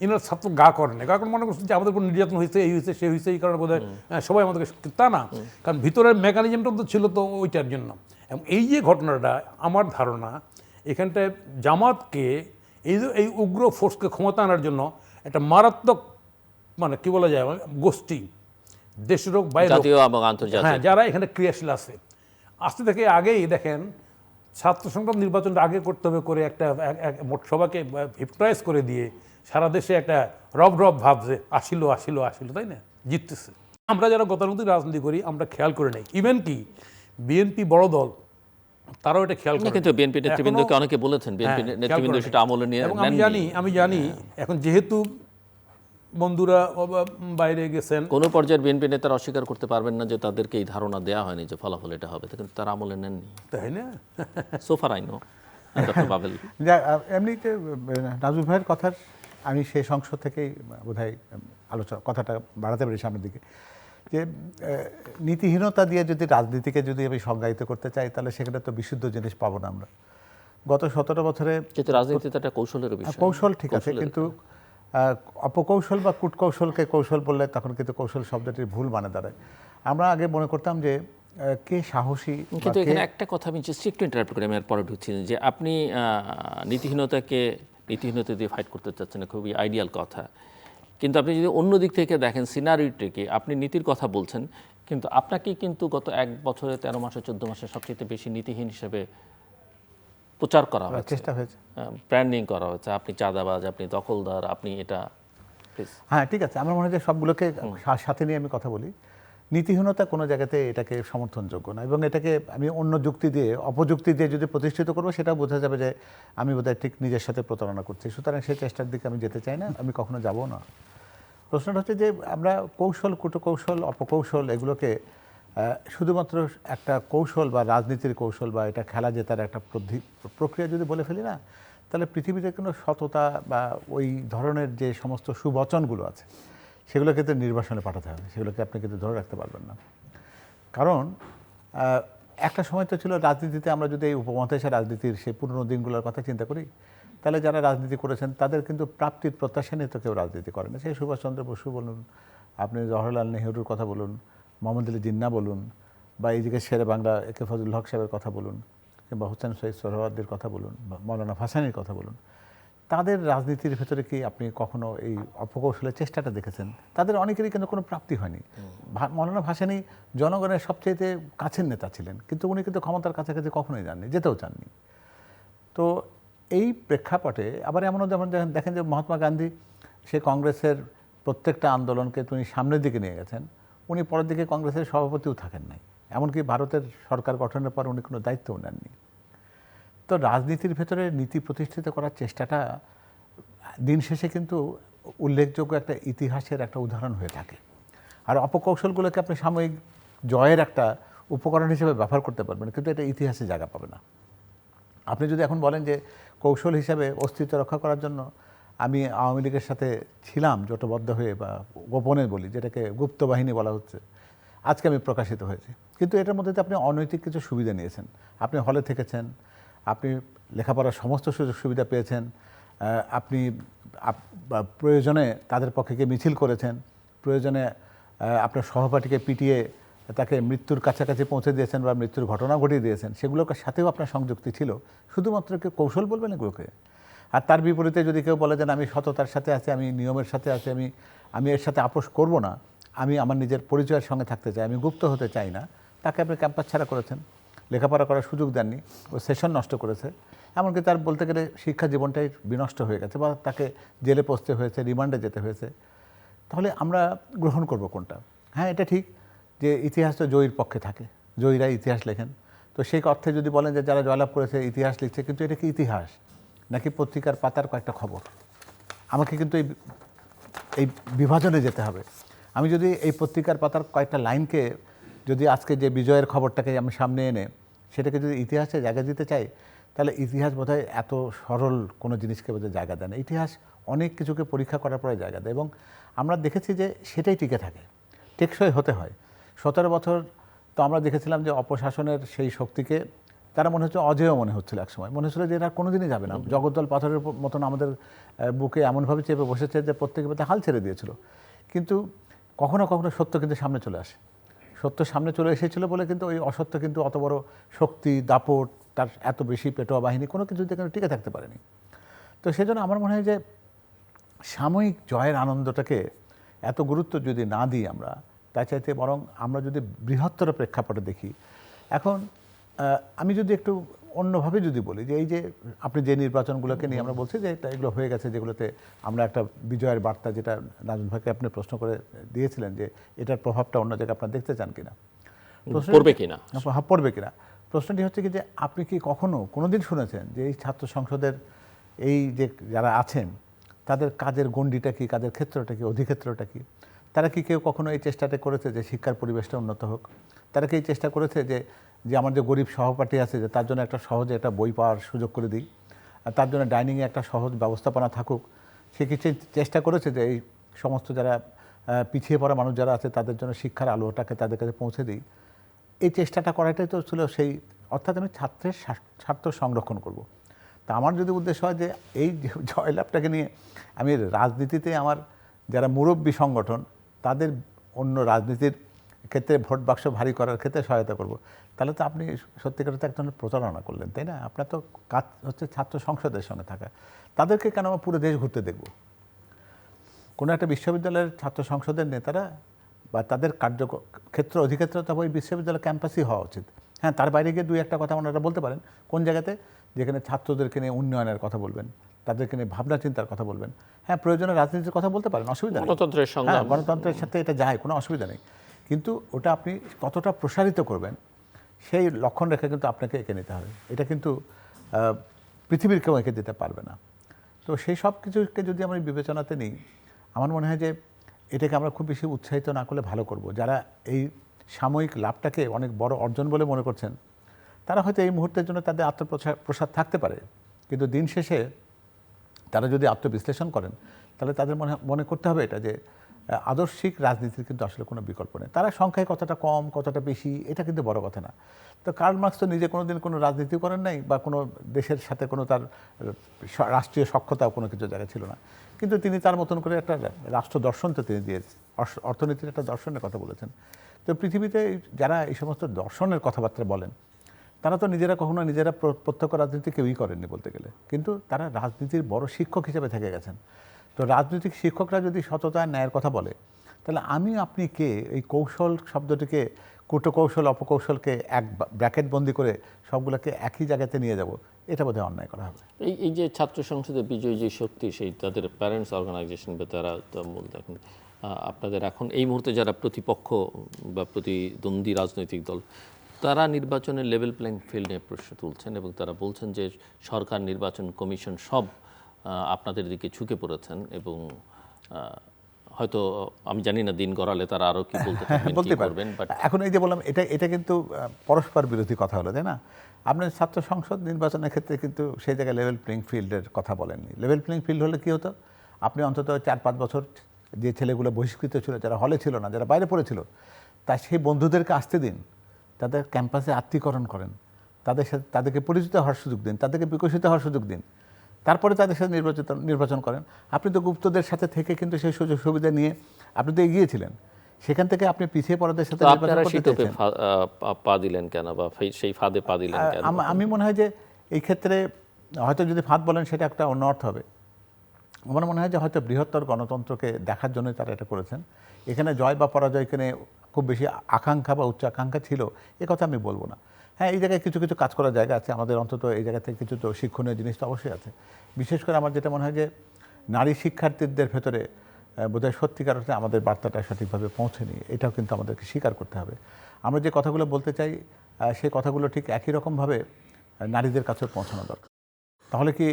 এনার ছাত্র গা করে না, মনে করছেন যে আমাদের উপর নির্যাতন হয়েছে, এই হয়েছে, সে হয়েছে, এই কারণে বোধহয় সবাই আমাদেরকে, তা না, কারণ ভিতরের মেকানিজমটা তো ছিল তো ওইটার জন্য। এবং এই যে ঘটনাটা, আমার ধারণা এখানটায় জামাতকে এই উগ্র ফোর্সকে ক্ষমতা আনার জন্য একটা মারাত্মক, মানে কি বলা যায়, গোষ্ঠী, দেশের হোক বাইরে, হ্যাঁ, যারা এখানে ক্রিয়াশীল আছে, আসতে থেকে আগেই দেখেন ছাত্র সংগ্রাম নির্বাচনটা আগে করতে হবে করে একটা সবাইকে হিপটাইজ করে দিয়ে সারা দেশে একটা রব ভাব যে আসিল, তাই না, জিততেছে। আমরা যারা গতানুগতিক রাজনীতি করি আমরা খেয়াল করে নেই, ইভেন কি বিএনপি বড় দল, তারাও এটা খেয়াল করে। কিন্তু বিএনপি নেতৃবৃন্দকে অনেকে বলেছেন, বিএনপি নেতৃবৃন্দ সেটা আমলে নিয়ে, এবং আমি জানি এখন যেহেতু বন্ধুরা বাইরে গেছেন, কোন পর্যায়ে বিএনপি নেতারা অস্বীকার করতে পারবেন না যে তাদেরকে এই ধারণা দেওয়া হয়নি যে ফলাফল এটা হবে, কিন্তু তারা আমলে নেননি, তাই না? সোফার আইনো ডক্টর বাবেল। এমনিতে নাজমুল ভাইয়ের কথার আমি সেই সংসদ থেকেই বোধহয় কথাটা বাড়াতে পারি সামনের দিকে, যে নীতিহীনতা দিয়ে যদি রাজনীতিকে যদি আমি সংজ্ঞায়িত করতে চাই, তাহলে সেখানে তো বিশুদ্ধ জিনিস পাবো না আমরা। গত 17 বছরে রাজনীতিতে একটা কৌশলের বিষয়, কৌশল ঠিক আছে, কিন্তু অপকৌশল বা কূটকৌশলকে কৌশল বললে তখন কিন্তু কৌশল শব্দটির ভুল মানে দাঁড়ায়। আমরা আগে মনে করতাম যে কে সাহসী, কিন্তু এখানে একটা কথা আমি জাস্ট একটু ইন্টারাপ্ট করে আমি আর পরে ঢুকছি, যে আপনি নীতিহীনতা দিয়ে ফাইট করতে চাচ্ছেন, খুবই আইডিয়াল কথা, কিন্তু আপনি যদি অন্য দিক থেকে দেখেন সিনারিওটিকে, আপনি নীতির কথা বলছেন কিন্তু আপনাকে কিন্তু গত 1 বছরে 13 মাসে 14 মাসে সবচেয়ে বেশি নীতিহীন হিসেবে প্রচার করা হয়েছে, চেষ্টা হয়েছে। ব্র্যান্ডিং করা হয়েছে, আপনি চাঁদাবাজ, আপনি দখলদার, আপনি এটা। প্লিজ। হ্যাঁ, ঠিক আছে, আমার মনে হয় যে সবগুলোকে সাথে নিয়ে আমি কথা বলি। নীতিহীনতা কোনো জায়গাতে এটাকে সমর্থনযোগ্য না, এবং এটাকে আমি অন্য যুক্তি দিয়ে, অপযুক্তি দিয়ে যদি প্রতিষ্ঠিত করবো, সেটাও বোঝা যাবে যে আমি বোধহয় ঠিক নিজের সাথে প্রতারণা করছি। সুতরাং সেই চেষ্টার দিকে আমি যেতে চাই না, আমি কখনো যাবো না। প্রশ্নটা হচ্ছে যে আমরা কৌশল, কুটকৌশল, অপকৌশল এগুলোকে শুধুমাত্র একটা কৌশল বা রাজনীতির কৌশল বা এটা খেলা জেতার একটা প্রক্রিয়া যদি বলে ফেলি না, তাহলে পৃথিবীতে কোনো সততা বা ওই ধরনের যে সমস্ত সুবচনগুলো আছে সেগুলোকে তো নির্বাসনে পাঠাতে হবে, সেগুলোকে আপনি কিন্তু ধরে রাখতে পারবেন না। কারণ একটা সময় তো ছিল রাজনীতিতে, আমরা যদি এই উপমহাদেশের রাজনীতির সেই পুরনো দিনগুলোর কথা চিন্তা করি, তাহলে যারা রাজনীতি করেছেন তাদের কিন্তু প্রাপ্তির প্রত্যাশা নিয়ে তো কেউ রাজনীতি করে না। সেই সুভাষচন্দ্র বসু বলুন, আপনি জওহরলাল নেহরুর কথা বলুন, মোহাম্মদ আলী জিন্নাহ বলুন, বা এইদিকে শেরে বাংলা একে ফজলুল হক সাহেবের কথা বলুন, কিংবা হোসেন শহীদ সোহরাওয়ার্দীর কথা বলুন, বা মৌলানা ভাসানীর কথা বলুন, তাদের রাজনীতির ভেতরে কি আপনি কখনো এই অপকৌশলের চেষ্টাটা দেখেছেন? তাদের অনেকেরই কিন্তু কোনো প্রাপ্তি হয়নি। মৌলানা ভাসানী জনগণের সবচেয়ে কাছের নেতা ছিলেন, কিন্তু উনি কিন্তু ক্ষমতার কাছাকাছি কখনোই যাননি, যেতেও চাননি। তো এই প্রেক্ষাপটে আবার এমনও যেমন দেখেন যে মহাত্মা গান্ধী সে কংগ্রেসের প্রত্যেকটা আন্দোলনকে তিনি সামনের দিকে নিয়ে গেছেন, উনি পরের দিকে কংগ্রেসের সভাপতিও থাকেন নাই, এমনকি ভারতের সরকার গঠনের পর উনি কোনো দায়িত্বও নেননি। তো রাজনীতির ভেতরে নীতি প্রতিষ্ঠিত করার চেষ্টাটা দিন শেষে কিন্তু উল্লেখযোগ্য একটা ইতিহাসের একটা উদাহরণ হয়ে থাকে। আর অপকৌশলগুলোকে আপনি সাময়িক জয়ের একটা উপকরণ হিসেবে ব্যবহার করতে পারবেন, কিন্তু এটা ইতিহাসে জায়গা পাবে না। আপনি যদি এখন বলেন যে কৌশল হিসাবে অস্তিত্ব রক্ষা করার জন্য আমি আওয়ামী লীগের সাথে ছিলাম জোটবদ্ধ হয়ে, বা গোপনে বলি, যেটাকে গুপ্ত বাহিনী বলা হচ্ছে, আজকে আমি প্রকাশিত হয়েছি, কিন্তু এটার মধ্যে আপনি অনৈতিক কিছু সুবিধা নিয়েছেন। আপনি হলে থেকেছেন, আপনি লেখাপড়ার সমস্ত সুযোগ সুবিধা পেয়েছেন, আপনি প্রয়োজনে তাদের পক্ষে গিয়ে মিছিল করেছেন, প্রয়োজনে আপনার সহপাঠীকে পিটিয়ে তাকে মৃত্যুর কাছাকাছি পৌঁছে দিয়েছেন বা মৃত্যুর ঘটনা ঘটিয়ে দিয়েছেন, সেগুলোর সাথেও আপনার সংযুক্তি ছিল। শুধুমাত্র কেউ কৌশল বলবেন এগুলোকে? আর তার বিপরীতে যদি কেউ বলে দেন আমি সততার সাথে আছি, আমি নিয়মের সাথে আছি, আমি এর সাথে আপোষ করব না, আমি আমার নিজের পরিচয়ের সঙ্গে থাকতে চাই, আমি গুপ্ত হতে চাই না, তাকে আপনি ক্যাম্পাস ছাড়া করেছেন, লেখাপড়া করার সুযোগ দেননি, ও সেশন নষ্ট করেছে, এমনকি তার বলতে গেলে শিক্ষা জীবনটাই বিনষ্ট হয়ে গেছে, বা তাকে জেলে পৌঁছতে হয়েছে, রিমান্ডে যেতে হয়েছে। তাহলে আমরা গ্রহণ করব কোনটা? হ্যাঁ, এটা ঠিক যে ইতিহাস তো জয়ীর পক্ষে থাকে, জয়ীরা ইতিহাস লেখেন। তো সেই অর্থে যদি বলেন যে যারা জয়লাভ করেছে ইতিহাস লিখছে, কিন্তু এটা কি ইতিহাস নাকি পত্রিকার পাতার কয়েকটা খবর? আমাকে কিন্তু এই বিভাজনে যেতে হবে। আমি যদি এই পত্রিকার পাতার কয়েকটা লাইনকে, যদি আজকে যে বিজয়ের খবরটাকে আমি সামনে এনে সেটাকে যদি ইতিহাসে জায়গা দিতে চাই, তাহলে ইতিহাস বোধহয় এত সরল কোনো জিনিসকে বোধহয় জায়গা দেয় না। ইতিহাস অনেক কিছুকে পরীক্ষা করার পরে জায়গা দেয়, এবং আমরা দেখেছি যে সেটাই টিকে থাকে, টেকসই হতে হয়। 17 বছর তো আমরা দেখেছিলাম যে অপশাসনের সেই শক্তিকে তারা মনে হচ্ছে অজেয় মনে হচ্ছিল, একসময় মনে হচ্ছিল যে এটা কোনোদিনই যাবে না। জগদ্দল পাথরের মতন আমাদের বুকে এমনভাবে চেপে বসেছে যে প্রত্যেকে হাল ছেড়ে দিয়েছিল। কিন্তু কখনো কখনো সত্য কিন্তু সামনে চলে আসে। সত্য সামনে চলে এসেছিল বলে কিন্তু ওই অসত্য কিন্তু অত বড় শক্তি, দাপট, তার এত বেশি পেটোয়া বাহিনী কোনো কিছুতে কিন্তু টিকে থাকতে পারেনি। তো সেজন্য আমার মনে হয় যে সাময়িক জয়ের আনন্দটাকে এত গুরুত্ব যদি না দিই আমরা, তার চাইতে বরং আমরা যদি বৃহত্তর প্রেক্ষাপটে দেখি। এখন আমি যদি একটু অন্যভাবে যদি বলি যে এই যে আপনি যে নির্বাচনগুলোকে নিয়ে আমরা বলছি যে এগুলো হয়ে গেছে, যেগুলোতে আমরা একটা বিজয়ের বার্তা, যেটা নাজমুল ভাইকে আপনি প্রশ্ন করে দিয়েছিলেন যে এটার প্রভাবটা অন্য জায়গায় আপনারা দেখতে চান কিনা, পড়বে কিনা, পড়বে কিনা, প্রশ্নটি হচ্ছে কি যে আপনি কি কখনো কোনোদিন শুনেছেন যে এই ছাত্র সংসদের এই যে যারা আছেন তাদের কাজের গণ্ডিটা কি, কাজের ক্ষেত্রটা কি, অধিক্ষেত্রটা কি? তারা কি কেউ কখনো এই চেষ্টাটা করেছে যে শিক্ষার পরিবেশটা উন্নত হোক? তারা কি এই চেষ্টা করেছে যে আমার যে গরিব সহপাঠী আছে যে তার জন্য একটা সহজে একটা বই পাওয়ার সুযোগ করে দিই, আর তার জন্য ডাইনিংয়ে একটা সহজ ব্যবস্থাপনা থাকুক? সে কি চেষ্টা করেছে যে এই সমস্ত যারা পিছিয়ে পড়া মানুষ যারা আছে তাদের জন্য শিক্ষার আলোটাকে তাদের কাছে পৌঁছে দিই? এই চেষ্টাটা করাটাই তো ছিল সেই, অর্থাৎ আমি ছাত্রের স্বার্থ সংরক্ষণ করব। তা আমার যদি উদ্দেশ্য হয় যে এই জয়লাভটাকে নিয়ে আমি রাজনীতিতে আমার যারা মুরব্বী সংগঠন তাদের অন্য রাজনীতির ক্ষেত্রে ভোট বাক্স ভারী করার ক্ষেত্রে সহায়তা করব, তাহলে তো আপনি সত্যিকার এক ধরনের প্রতারণা করলেন, তাই না? আপনার তো কাজ হচ্ছে ছাত্র সংসদের সঙ্গে থাকা। তাদেরকে কেন আমরা পুরো দেশ ঘুরতে দেখব? কোনো একটা বিশ্ববিদ্যালয়ের ছাত্র সংসদের নেতারা বা তাদের কার্যক্ষেত্র অধিক্ষেত্রতা ওই বিশ্ববিদ্যালয় ক্যাম্পাসই হওয়া উচিত। হ্যাঁ, তার বাইরে গিয়ে দুই একটা কথা ওনারা বলতে পারেন কোন জায়গাতে, যেখানে ছাত্রদেরকে নিয়ে উন্নয়নের কথা বলবেন, তাদেরকে নিয়ে ভাবনা চিন্তার কথা বলবেন। হ্যাঁ, প্রয়োজনে রাজনীতির কথা বলতে পারেন, অসুবিধা নেই। গণতন্ত্রের সংগ্রাম, হ্যাঁ, গণতন্ত্রের সাথে এটা যায়, কোনো অসুবিধা নেই। কিন্তু ওটা আপনি কতটা প্রসারিত করবেন সেই লক্ষণ রেখে কিন্তু আপনাকে এঁকে নিতে হবে। এটা কিন্তু পৃথিবীর কেউ এঁকে দিতে পারবে না। তো সেই সব কিছুকে যদি আমরা বিবেচনাতে নিই, আমার মনে হয় যে এটাকে আমরা খুব বেশি উৎসাহিত না করলে ভালো করব। যারা এই সাময়িক লাভটাকে অনেক বড় অর্জন বলে মনে করছেন, তারা হয়তো এই মুহূর্তের জন্য তাদের আত্মপ্রসাদ থাকতে পারে, কিন্তু দিন শেষে তারা যদি আত্মবিশ্লেষণ করেন তাহলে তাদের মনে করতে হবে এটা যে আদর্শিক রাজনীতির কিন্তু আসলে কোনো বিকল্প নেই। তারা সংখ্যায় কতটা কম কতটা বেশি এটা কিন্তু বড় কথা না। তো কার্ল মার্কস তো নিজে কোনোদিন কোনো রাজনীতি করেন নাই, বা কোনো দেশের সাথে কোনো তার রাষ্ট্রীয় সক্ষতাও কোনো কিছু জায়গায় ছিল না, কিন্তু তিনি তার মতন করে একটা রাষ্ট্র দর্শন তো তিনি দিয়েছেন, অর্থনীতির একটা দর্শনের কথা বলেছেন। তো পৃথিবীতে যারা এই সমস্ত দর্শনের কথাবার্তা বলেন তারা তো নিজেরা কখনো নিজেরা প্রত্যক্ষ রাজনীতি কেউই করেননি বলতে গেলে, কিন্তু তারা রাজনীতির বড় শিক্ষক হিসেবে থেকে গেছেন। তো রাজনৈতিক শিক্ষকরা যদি সততা ন্যায়ের কথা বলে, তাহলে আপনি কে এই কৌশল শব্দটিকে, কূটকৌশল অপকৌশলকে এক ব্র্যাকেট বন্দি করে সবগুলোকে একই জায়গাতে নিয়ে যাব, এটা বোধহয় অন্যায় করা হবে। এই যে ছাত্র সংসদে বিজয়ী যে শক্তি, সেই তাদের প্যারেন্টস অর্গানাইজেশন বা তারা তো দেখেন আপনাদের এখন এই মুহূর্তে যারা প্রতিপক্ষ বা প্রতিদ্বন্দ্বী রাজনৈতিক দল, তারা নির্বাচনের লেভেল প্লেইং ফিল্ড নিয়ে প্রশ্ন তুলছেন এবং তারা বলছেন যে সরকার, নির্বাচন কমিশন সব আপনাদের দিকে ঝুঁকে পড়েছেন এবং হয়তো আমি জানি না দিন গড়ালে তারা আরও কি বলতে পারবেন। এখন এই যে বললাম, এটা কিন্তু পরস্পর বিরোধী কথা হলো, তাই না? আপনি ছাত্র সংসদ নির্বাচনের ক্ষেত্রে কিন্তু সেই জায়গায় লেভেল প্লেইং ফিল্ডের কথা বলেননি। লেভেল প্লেইং ফিল্ড হলে কী হতো, আপনি অন্তত 4-5 বছর যে ছেলেগুলো বহিষ্কৃত ছিল, যারা হলে ছিল না, যারা বাইরে পড়েছিল, সেই বন্ধুদেরকে আসতে দিন, তাদের ক্যাম্পাসে আত্মীকরণ করেন, তাদের সাথে তাদেরকে পরিচিত হওয়ার সুযোগ দিন, তাদেরকে বিকশিত হওয়ার সুযোগ দিন, তারপরে তাদের সাথে নির্বাচন করেন। আপনি তো গুপ্তদের সাথে থেকে কিন্তু সেই সুযোগ সুবিধা নিয়ে আপনি তো এগিয়েছিলেন, সেখান থেকে আপনি পিছিয়ে পড়াদের সাথে পা দিলেন কেন, বা সেই ফাঁদে পা দিলেন কেন? আমি মনে হয় যে এই ক্ষেত্রে হয়তো যদি ফাঁদ বলেন সেটা একটা অন্য অর্থ হবে। আমার মনে হয় যে হয়তো বৃহত্তর গণতন্ত্রকে দেখার জন্যই তারা এটা করেছেন। এখানে জয় বা পরাজয়কে নিয়ে খুব বেশি আকাঙ্ক্ষা বা উচ্চাকাঙ্ক্ষা ছিল এ কথা আমি বলবো না। হ্যাঁ, এই জায়গায় কিছু কিছু কাজ করার জায়গা আছে, আমাদের অন্তত এই জায়গা থেকে কিছু তো শিক্ষণীয় জিনিস তো অবশ্যই আছে। বিশেষ করে আমার যেটা মনে হয় যে নারী শিক্ষার্থীদের ভেতরে বোধহয় সত্যিকার অর্থে আমাদের বার্তাটা সঠিকভাবে পৌঁছেনি, এটাও কিন্তু আমাদেরকে স্বীকার করতে হবে। আমরা যে কথাগুলো বলতে চাই সেই কথাগুলো ঠিক একই রকমভাবে নারীদের কাছে পৌঁছানো দরকার। তাহলে কি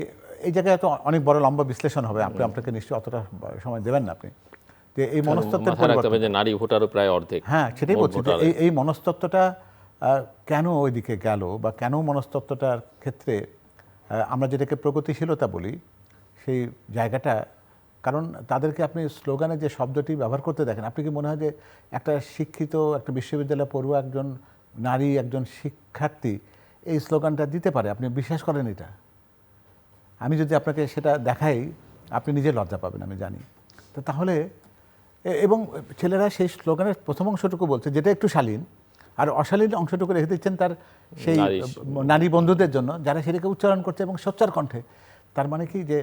এই জায়গায় তো অনেক বড় লম্বা বিশ্লেষণ হবে, আপনাকে নিশ্চয়ই অতটা সময় দেবেন না আপনি, যে এই মনস্তত্ত্বের পরিবর্তন, নারী ভোটারও প্রায় অর্ধেক। হ্যাঁ, সেটাই বলছি যে এই মনস্তত্ত্বটা কেন ওইদিকে গেল, বা কেন মনস্তত্ত্বটার ক্ষেত্রে আমরা যেটাকে প্রগতিশীলতা বলি সেই জায়গাটা, কারণ তাদেরকে আপনি স্লোগানে যে শব্দটি ব্যবহার করতে দেখেন, আপনি কি মনে হয় যে একটা শিক্ষিত একটা বিশ্ববিদ্যালয় পড়ুয়া একজন নারী, একজন শিক্ষার্থী এই স্লোগানটা দিতে পারে? আপনি বিশ্বাস করেন এটা? আমি যদি আপনাকে সেটা দেখাই আপনি নিজে লজ্জা পাবেন, আমি জানি। তো তাহলে এবং ছেলেরা সেই স্লোগানের প্রথম অংশটুকু বলছে, যেটা একটু শালীন, আর অশালীন অংশটুকু রেখে দিচ্ছেন তার সেই নারী বন্ধুদের জন্য, যারা সেটাকে উচ্চারণ করছে এবং সোচ্চার কণ্ঠে। তার মানে কি যে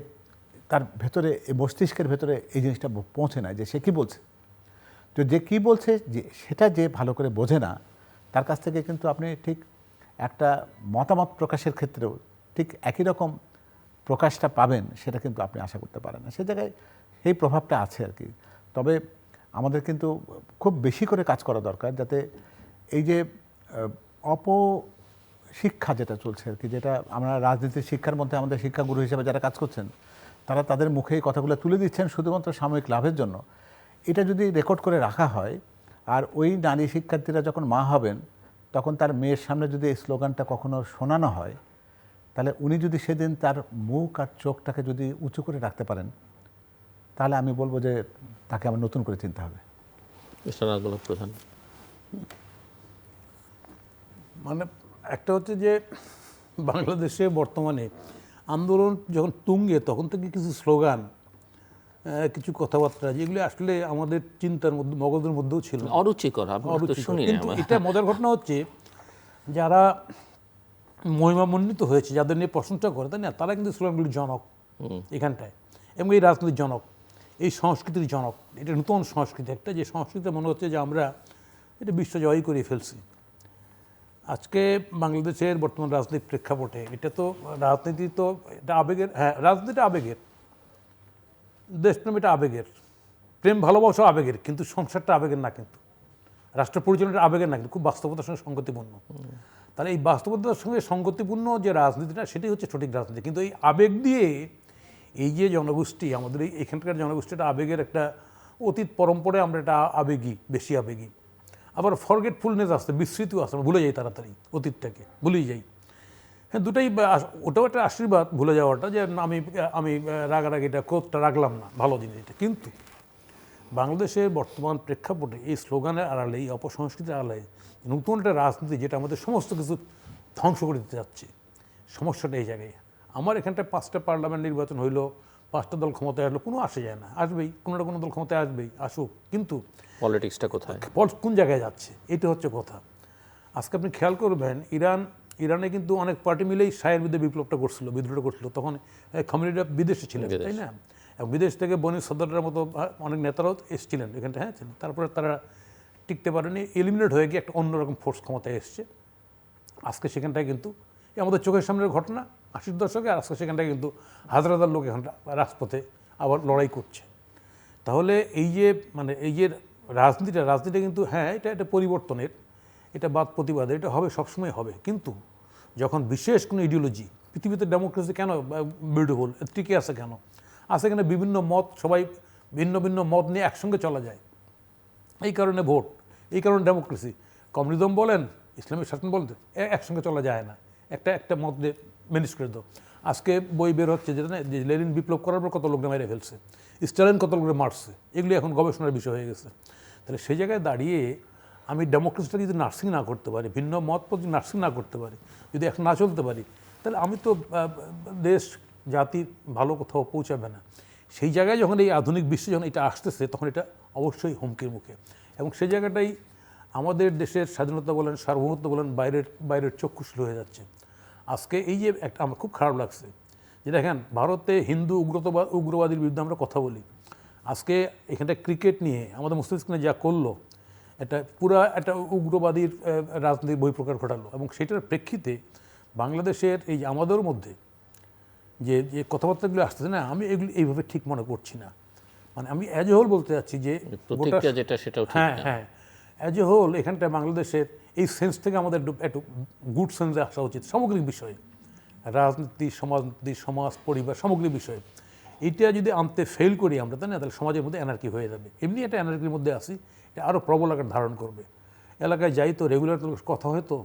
তার ভেতরে, মস্তিষ্কের ভেতরে এই জিনিসটা পৌঁছে না যে সে কী বলছে। তো যে কী বলছে যে সেটা যে ভালো করে বোঝে না, তার কাছ থেকে কিন্তু আপনি ঠিক একটা মতামত প্রকাশের ক্ষেত্রেও ঠিক একই রকম প্রকাশটা পাবেন, সেটা কিন্তু আপনি আশা করতে পারেন না। সে জায়গায় সেই প্রভাবটা আছে আর কি। তবে আমাদের কিন্তু খুব বেশি করে কাজ করা দরকার, যাতে এই যে অপশিক্ষা যেটা চলছে আর কি, যেটা আমরা রাজনীতির শিক্ষার মধ্যে আমাদের শিক্ষাগুরু হিসেবে যারা কাজ করছেন, তারা তাদের মুখে এই কথাগুলো তুলে দিচ্ছেন শুধুমাত্র সাময়িক লাভের জন্য। এটা যদি রেকর্ড করে রাখা হয়, আর ওই নারী শিক্ষার্থীরা যখন মা হবেন তখন তার মেয়ের সামনে যদি এই স্লোগানটা কখনো শোনানো হয়, তাহলে উনি যদি সেদিন তার মুখ আর চোখটাকে যদি উঁচু করে রাখতে পারেন, তাহলে আমি বলবো যে তাকে আবার নতুন করে চিন্তা হবে। প্রধান মানে একটা হচ্ছে যে বাংলাদেশে বর্তমানে আন্দোলন যখন তুঙ্গে, তখন থেকে কিছু স্লোগান, কিছু কথাবার্তা যেগুলি আসলে আমাদের চিন্তার মধ্যে, মগজের মধ্যেও ছিল অরুচিকর। কিন্তু এটা মজার ঘটনা হচ্ছে, যারা মহিমামণ্ডিত হয়েছে, যাদের নিয়ে প্রশংসা করে, তাই না, তারা কিন্তু স্লোগানগুলির জনক এখানটায়, এবং এই রাজনীতির জনক। এই সংস্কৃতির জনক। এটা নতুন সংস্কৃতি একটা, যে সংস্কৃতি মনে হচ্ছে যে আমরা এটা বিশ্ব জয় করে ফেলছি। আজকে বাংলাদেশের বর্তমান রাজনৈতিক প্রেক্ষাপটে এটা তো রাজনীতি তো এটা আবেগের, হ্যাঁ রাজনীতিটা আবেগের, দেশপ্রেম এটা আবেগের, প্রেম ভালোবাসা আবেগের, কিন্তু সংসারটা আবেগের না, কিন্তু রাষ্ট্র পরিচালনাটা আবেগের না, কিন্তু খুব বাস্তবতার সঙ্গে সঙ্গতিপূর্ণ। তাহলে এই বাস্তবতার সঙ্গে সঙ্গতিপূর্ণ যে রাজনীতিটা, সেটাই হচ্ছে সঠিক রাজনীতি। কিন্তু এই আবেগ দিয়ে এই যে জনগোষ্ঠী, আমাদের এখানকার জনগোষ্ঠীটা আবেগের একটা অতীত পরম্পরায়, আমরা এটা আবেগী, বেশি আবেগী। আবার ফরগেটফুলনেস আসছে, বিস্মৃতিও আসছে, আমরা ভুলে যাই তাড়াতাড়ি, অতীতটাকে ভুলেই যাই। হ্যাঁ, দুটাই, ওটাও একটা আশীর্বাদ ভুলে যাওয়াটা, যে আমি রাগারাগিটা ক্রোধটা রাখলাম না, ভালো জিনিস এটা। কিন্তু বাংলাদেশের বর্তমান প্রেক্ষাপটে এই স্লোগানের আড়ালে, এই অপসংস্কৃতির আড়ালে নতুন একটা রাজনীতি, যেটা আমাদের সমস্ত কিছু ধ্বংস করে দিতে যাচ্ছে, সমস্যাটা এই জায়গায়। আমার এখানটায় 5টা পার্লামেন্ট নির্বাচন হইলো, 5টা দল ক্ষমতায় আসলো, কোনো আসে যায় না, আসবেই, কোনো না কোনো দল ক্ষমতায় আসবেই, আসুক, কিন্তু পলিটিক্সটা কোথায়, কোন জায়গায় যাচ্ছে, এটা হচ্ছে কথা। আজকে আপনি খেয়াল করবেন, ইরানে কিন্তু অনেক পার্টি মিলেই শাহের বিরুদ্ধে বিপ্লবটা করছিল, বিদ্রোহটা করছিল, তখন খামেনিরা বিদেশে ছিলেন, তাই না? এবং বিদেশ থেকে বনি সদরের মতো অনেক নেতারাও এসেছিলেন এখানটা, হ্যাঁ ছিলেন। তারপরে তারা টিকতে পারেনি, এলিমিনেট হয়ে গিয়ে একটা অন্যরকম ফোর্স ক্ষমতায় এসছে। আজকে সেখানটায় কিন্তু আমাদের চোখের সামনের ঘটনা 80-র দশকে, আর আজকে সেখানটায় কিন্তু হাজার হাজার লোক এখন রাজপথে আবার লড়াই করছে। তাহলে এই যে এই যে রাজনীতিটা কিন্তু, হ্যাঁ এটা পরিবর্তনের, এটা বাদ প্রতিবাদের, এটা হবে, সবসময় হবে। কিন্তু যখন বিশেষ কোনো ইডিওলজি, পৃথিবীতে ডেমোক্রেসি কেন বিউটিফুল, টিকে আছে কেন? আছে এখানে বিভিন্ন মত, সবাই ভিন্ন ভিন্ন মত নিয়ে একসঙ্গে চলা যায়, এই কারণে ভোট, এই কারণে ডেমোক্রেসি। কমিউনিজম বলেন, ইসলামিক শাসন বলতে, একসঙ্গে চলা যায় না, একটা মত দিয়ে ম্যানেজ করে দাও। আজকে বই বের হচ্ছে যেটা না, যে লেনিন বিপ্লব করার পর কত লোককে মেরে ফেলছে, স্টালিন কত লোককে মারছে, এগুলি এখন গবেষণার বিষয় হয়ে গেছে। তাহলে সেই জায়গায় দাঁড়িয়ে আমি ডেমোক্রেসিটা যদি নার্সিং না করতে পারি, ভিন্ন মত যদি নার্সিং না করতে পারি, যদি এখন না চলতে পারি, তাহলে আমি তো দেশ জাতি ভালো কোথাও পৌঁছাবে না। সেই জায়গায় যখন এই আধুনিক বিশ্বে যখন এটা আসতেছে, তখন এটা অবশ্যই হুমকির মুখে। এবং সেই জায়গাটাই আমাদের দেশের স্বাধীনতা বলেন, সার্বভৌমত্ব বলেন, বাইরের চক্ষুশীল হয়ে যাচ্ছে। আজকে এই যে একটা, আমার খুব খারাপ লাগছে যে দেখেন, ভারতে হিন্দু উগ্রবাদীর বিরুদ্ধে আমরা কথা বলি, আজকে এখানটা ক্রিকেট নিয়ে আমাদের মুসলিম যা করলো, এটা পুরা একটা উগ্রবাদীর রাজনীতির বহিঃপ্রকাশ ঘটালো। এবং সেটার প্রেক্ষিতে বাংলাদেশের এই যে আমাদের মধ্যে যে কথাবার্তাগুলো আসতেছে না, আমি এগুলি এইভাবে ঠিক মনে করছি না। আমি অ্যাজ এ হোল বলতে চাচ্ছি যে যেটা সেটাও ঠিক হ্যাঁ না। হ্যাঁ অ্যাজ এ হোল এখানটায় বাংলাদেশের এই সেন্স থেকে আমাদের একটু গুড সেন্সে আসা উচিত, সামগ্রিক বিষয়ে, রাজনীতি, সমাজনীতি, সমাজ, পরিবার, সামগ্রিক বিষয়ে। এইটা যদি আনতে ফেল করি আমরা, তাই না, তাহলে সমাজের মধ্যে এনার্কি হয়ে যাবে। এমনি একটা এনার্কির মধ্যে আসি, এটা আরও প্রবল আকার ধারণ করবে। এলাকায় যাই তো রেগুলার কথা হয়তো,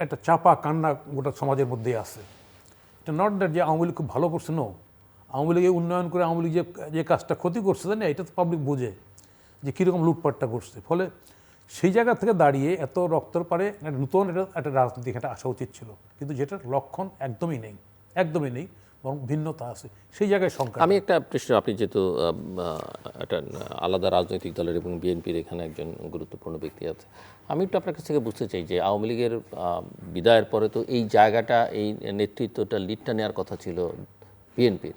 একটা চাপা কান্না গোটা সমাজের মধ্যেই আসে। এটা নট দ্যাট যে আওয়ামী লীগ খুব ভালো করছে, নো, আওয়ামী লীগে উন্নয়ন করে আওয়ামী লীগ যে কাজটা ক্ষতি করছে, তাই না, এটা তো পাবলিক বোঝে যে কীরকম লুটপাটটা করছে। ফলে সেই জায়গা থেকে দাঁড়িয়ে এত রক্তর পারে নতুন একটা রাজনীতি এখানে আসা উচিত ছিল, কিন্তু যেটার লক্ষণ একদমই নেই, বরং ভিন্নতা আছে, সেই জায়গায় সংখ্যা। আমি একটা প্রশ্ন, আপনি যেহেতু একটা আলাদা রাজনৈতিক দলের এবং বিএনপির এখানে একজন গুরুত্বপূর্ণ ব্যক্তি আছে, আমি একটু আপনার কাছ থেকে বুঝতে চাই যে আওয়ামী লীগের বিদায়ের পরে তো এই জায়গাটা, এই নেতৃত্বটা, লিডটা নেওয়ার কথা ছিল বিএনপির,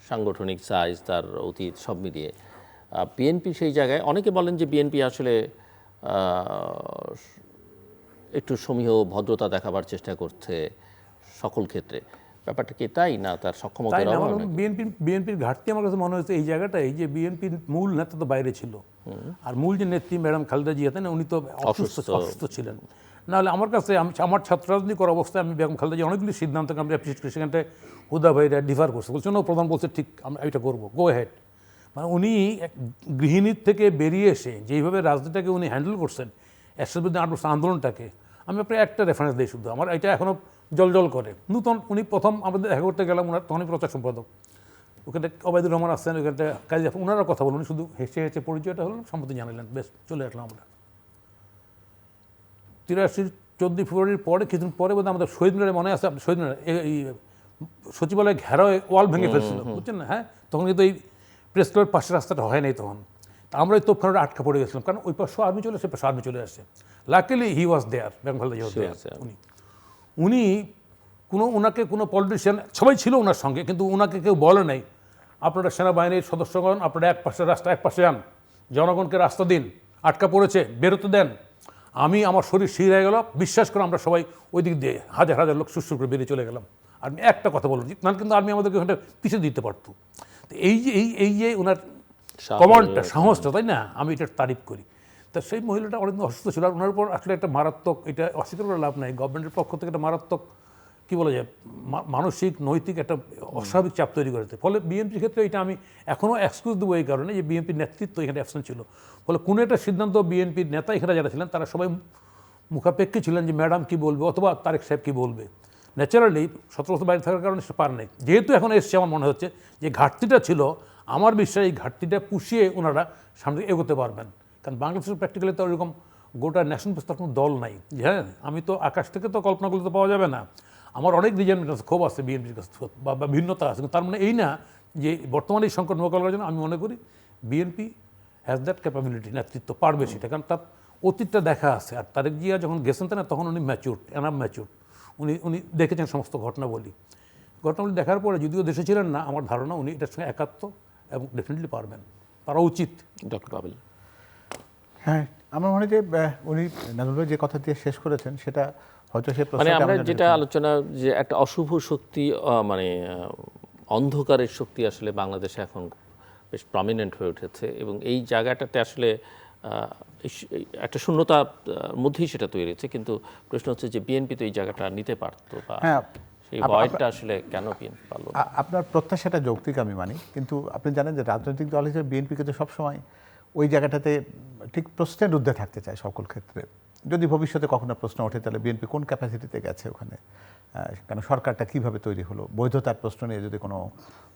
সাংগঠনিক সাইজ, তার অতীত সব মিলিয়ে বিএনপি সেই জায়গায়, অনেকে বলেন যে বিএনপি আসলে একটু সমীহ ভদ্রতা দেখাবার চেষ্টা করছে সকল ক্ষেত্রে, ব্যাপারটা কি তাই না? তার সক্ষমতার অভাব? বিএনপির ঘাটতি আমার কাছে মনে হয়েছে এই জায়গাটাই, যে বিএনপির মূল নেতা তো বাইরে ছিল, আর মূল যে নেত্রী ম্যাডাম খালেদা জিয়া, তাই না, উনি তো অসুস্থ ছিলেন। নাহলে আমার কাছে, আমার ছাত্র রাজনীতি করার অবস্থায় আমি বেগম খালেদা জিয়া অনেকগুলি সিদ্ধান্তকে আমি অ্যাপ্রিসিয়েট করি। সেখানটায় হুদা ভাইরা ডিফার করছে, বলছে না, প্রধান বলছে ঠিক, আমরা এটা করবো, গো হেড। উনি গৃহিণীর থেকে বেরিয়ে এসে যেইভাবে রাজনীতিটাকে উনি হ্যান্ডেল করছেন, 108 বছর আন্দোলনটাকে, আমি আপনার একটা রেফারেন্স দিই শুধু, আমার এটা এখনও জল করে। নূতন উনি প্রথম আমাদের দেখা করতে গেলাম, ওনার তখনই প্রচার সম্পাদক, ওখানে ওবায়দুর রহমান আসছেন, ওখানটা কাজী জাফর, ওনারা কথা বলুন, শুধু হেসে পরিচয়টা হলো, সম্মতি জানালেন, বেশ চলে আসলাম আমরা। 83 14 ফেব্রুয়ারির পরে, কিছুদিন পরে বোধহয় আমাদের শহীদ মিনারে, মনে আছে আপনি, শহীদ মিনার এই সচিবালয় ঘেরাও ওয়াল ভেঙে ফেলছিল, বুঝছেন না? হ্যাঁ, তখন কিন্তু এই প্রেস ক্লাবের পাশের রাস্তাটা হয় নাই তখন। আমরা ওই তোপখানাটা আটকা পড়ে গেছিলাম, কারণ ওই পাশে আর্মি চলে আসে, পাশে আর্মি চলে আসছে। লাকিলি হি ওয়াজ দেয়ার, বেগম খালেদা জিয়া ওয়াজ দেয়ার। উনি ওনাকে কোনো পলিটিশিয়ান, সবাই ছিল ওনার সঙ্গে, কিন্তু ওনাকে কেউ বলে নাই আপনারা সেনাবাহিনীর সদস্যগণ আপনারা এক পাশে রাস্তা এক পাশে যান, জনগণকে রাস্তা দিন, আটকা পড়েছে বেরোতে দেন। আমি আমার শরীর শির হয়ে গেল, বিশ্বাস করে আমরা সবাই ওই দিক দিয়ে হাজার হাজার লোক সুরসুর করে বেরিয়ে চলে গেলাম। আমি একটা কথা বলবো, না কিন্তু আর্মি আমাদেরকে ওখানে পিছিয়ে দিতে পারতো। তো এই যে ওনার কমান্ডটা, সাহসটা, তাই না, আমি এটার তারিফ করি। তা সেই মহিলাটা অনেকদিন অসুস্থ ছিল, আর ওনার উপর আসলে একটা মারাত্মক, এটা অস্বীকার করে লাভ নাই, গভর্নমেন্টের পক্ষ থেকে একটা মারাত্মক কী বলা যায় মানসিক নৈতিক একটা অস্বাভাবিক চাপ তৈরি করেছে। ফলে বিএনপির ক্ষেত্রে এটা আমি এখনও এক্সকিউজ দেবো এই কারণে যে বিএনপির নেতৃত্ব এখানে অ্যাবসেন্ট ছিল। ফলে কোনো একটা সিদ্ধান্ত বিএনপির নেতা এখানে যারা ছিলেন তারা সবাই মুখাপেক্ষী ছিলেন যে ম্যাডাম কী বলবে অথবা তারেক সাহেব কী বলবে। ন্যাচারালি 17 বছর বাইরে থাকার কারণে সে পার নেই। যেহেতু এখন এসছে, আমার মনে হচ্ছে যে ঘাটতিটা ছিল, আমার বিশ্বাস এই ঘাটতিটা পুষিয়ে ওনারা সামনে এগোতে পারবেন। কারণ বাংলাদেশের প্র্যাকটিক্যালি তো ওরকম গোটা ন্যাশনাল পেস তার কোনো দল নাই। হ্যাঁ, আমি তো আকাশ থেকে তো কল্পনাগুলো তো পাওয়া যাবে না। আমার অনেক রিজনের কাছে ক্ষোভ আছে বিএনপির কাছে বা ভিন্নতা আছে, তার মানে এই না যে বর্তমানে এই সংকট মোকাবিলা করার জন্য আমি মনে করি বিএনপি হ্যাজ দ্যাট ক্যাপাবিলিটি, নেতৃত্ব পারবে সেটা, কারণ তার অতীতটা দেখা আছে। আর তারেক জিয়া যখন গেছেন না তখন উনি ম্যাচিউরড, এনাফ ম্যাচিউরড, উনি দেখেছেন সমস্ত ঘটনাবলী দেখার পরে যদিও দেশে ছিলেন না, আমার ধারণা উনি এটার সঙ্গে একাত্ম এবং ডেফিনেটলি পারবেন, পারা উচিত। ডক্টর পাবেল। হ্যাঁ, আমার মনে হয় যে উনি নাজমুল ভাই যে কথা দিয়ে শেষ করেছেন সেটা হয়তো সে মানে আমরা যেটা আলোচনা যে একটা অশুভ শক্তি, মানে অন্ধকারের শক্তি আসলে বাংলাদেশে এখন বেশ প্রমিনেন্ট হয়ে উঠেছে, এবং এই জায়গাটাতে আসলে একটা শূন্যতার মধ্যেই সেটা তৈরি হচ্ছে। কিন্তু প্রশ্ন হচ্ছে যে বিএনপি তো এই জায়গাটা নিতে পারতো, বা সেই ভয়টা আসলে কেন বিএনপি পারল না? আপনার প্রত্যাশাটা যৌক্তিক আমি মানি, কিন্তু আপনি জানেন যে রাজনৈতিক দল হিসেবে বিএনপি কিন্তু সবসময় ওই জায়গাটাতে ঠিক প্রশ্নের ঊর্ধ্বে থাকতে চায় সকল ক্ষেত্রে। যদি ভবিষ্যতে কখনো প্রশ্ন ওঠে তাহলে বিএনপি কোন ক্যাপাসিটিতে গেছে ওখানে, কেন সরকারটা কিভাবে তৈরি হলো, বৈধতার প্রশ্ন নিয়ে যদি কোনো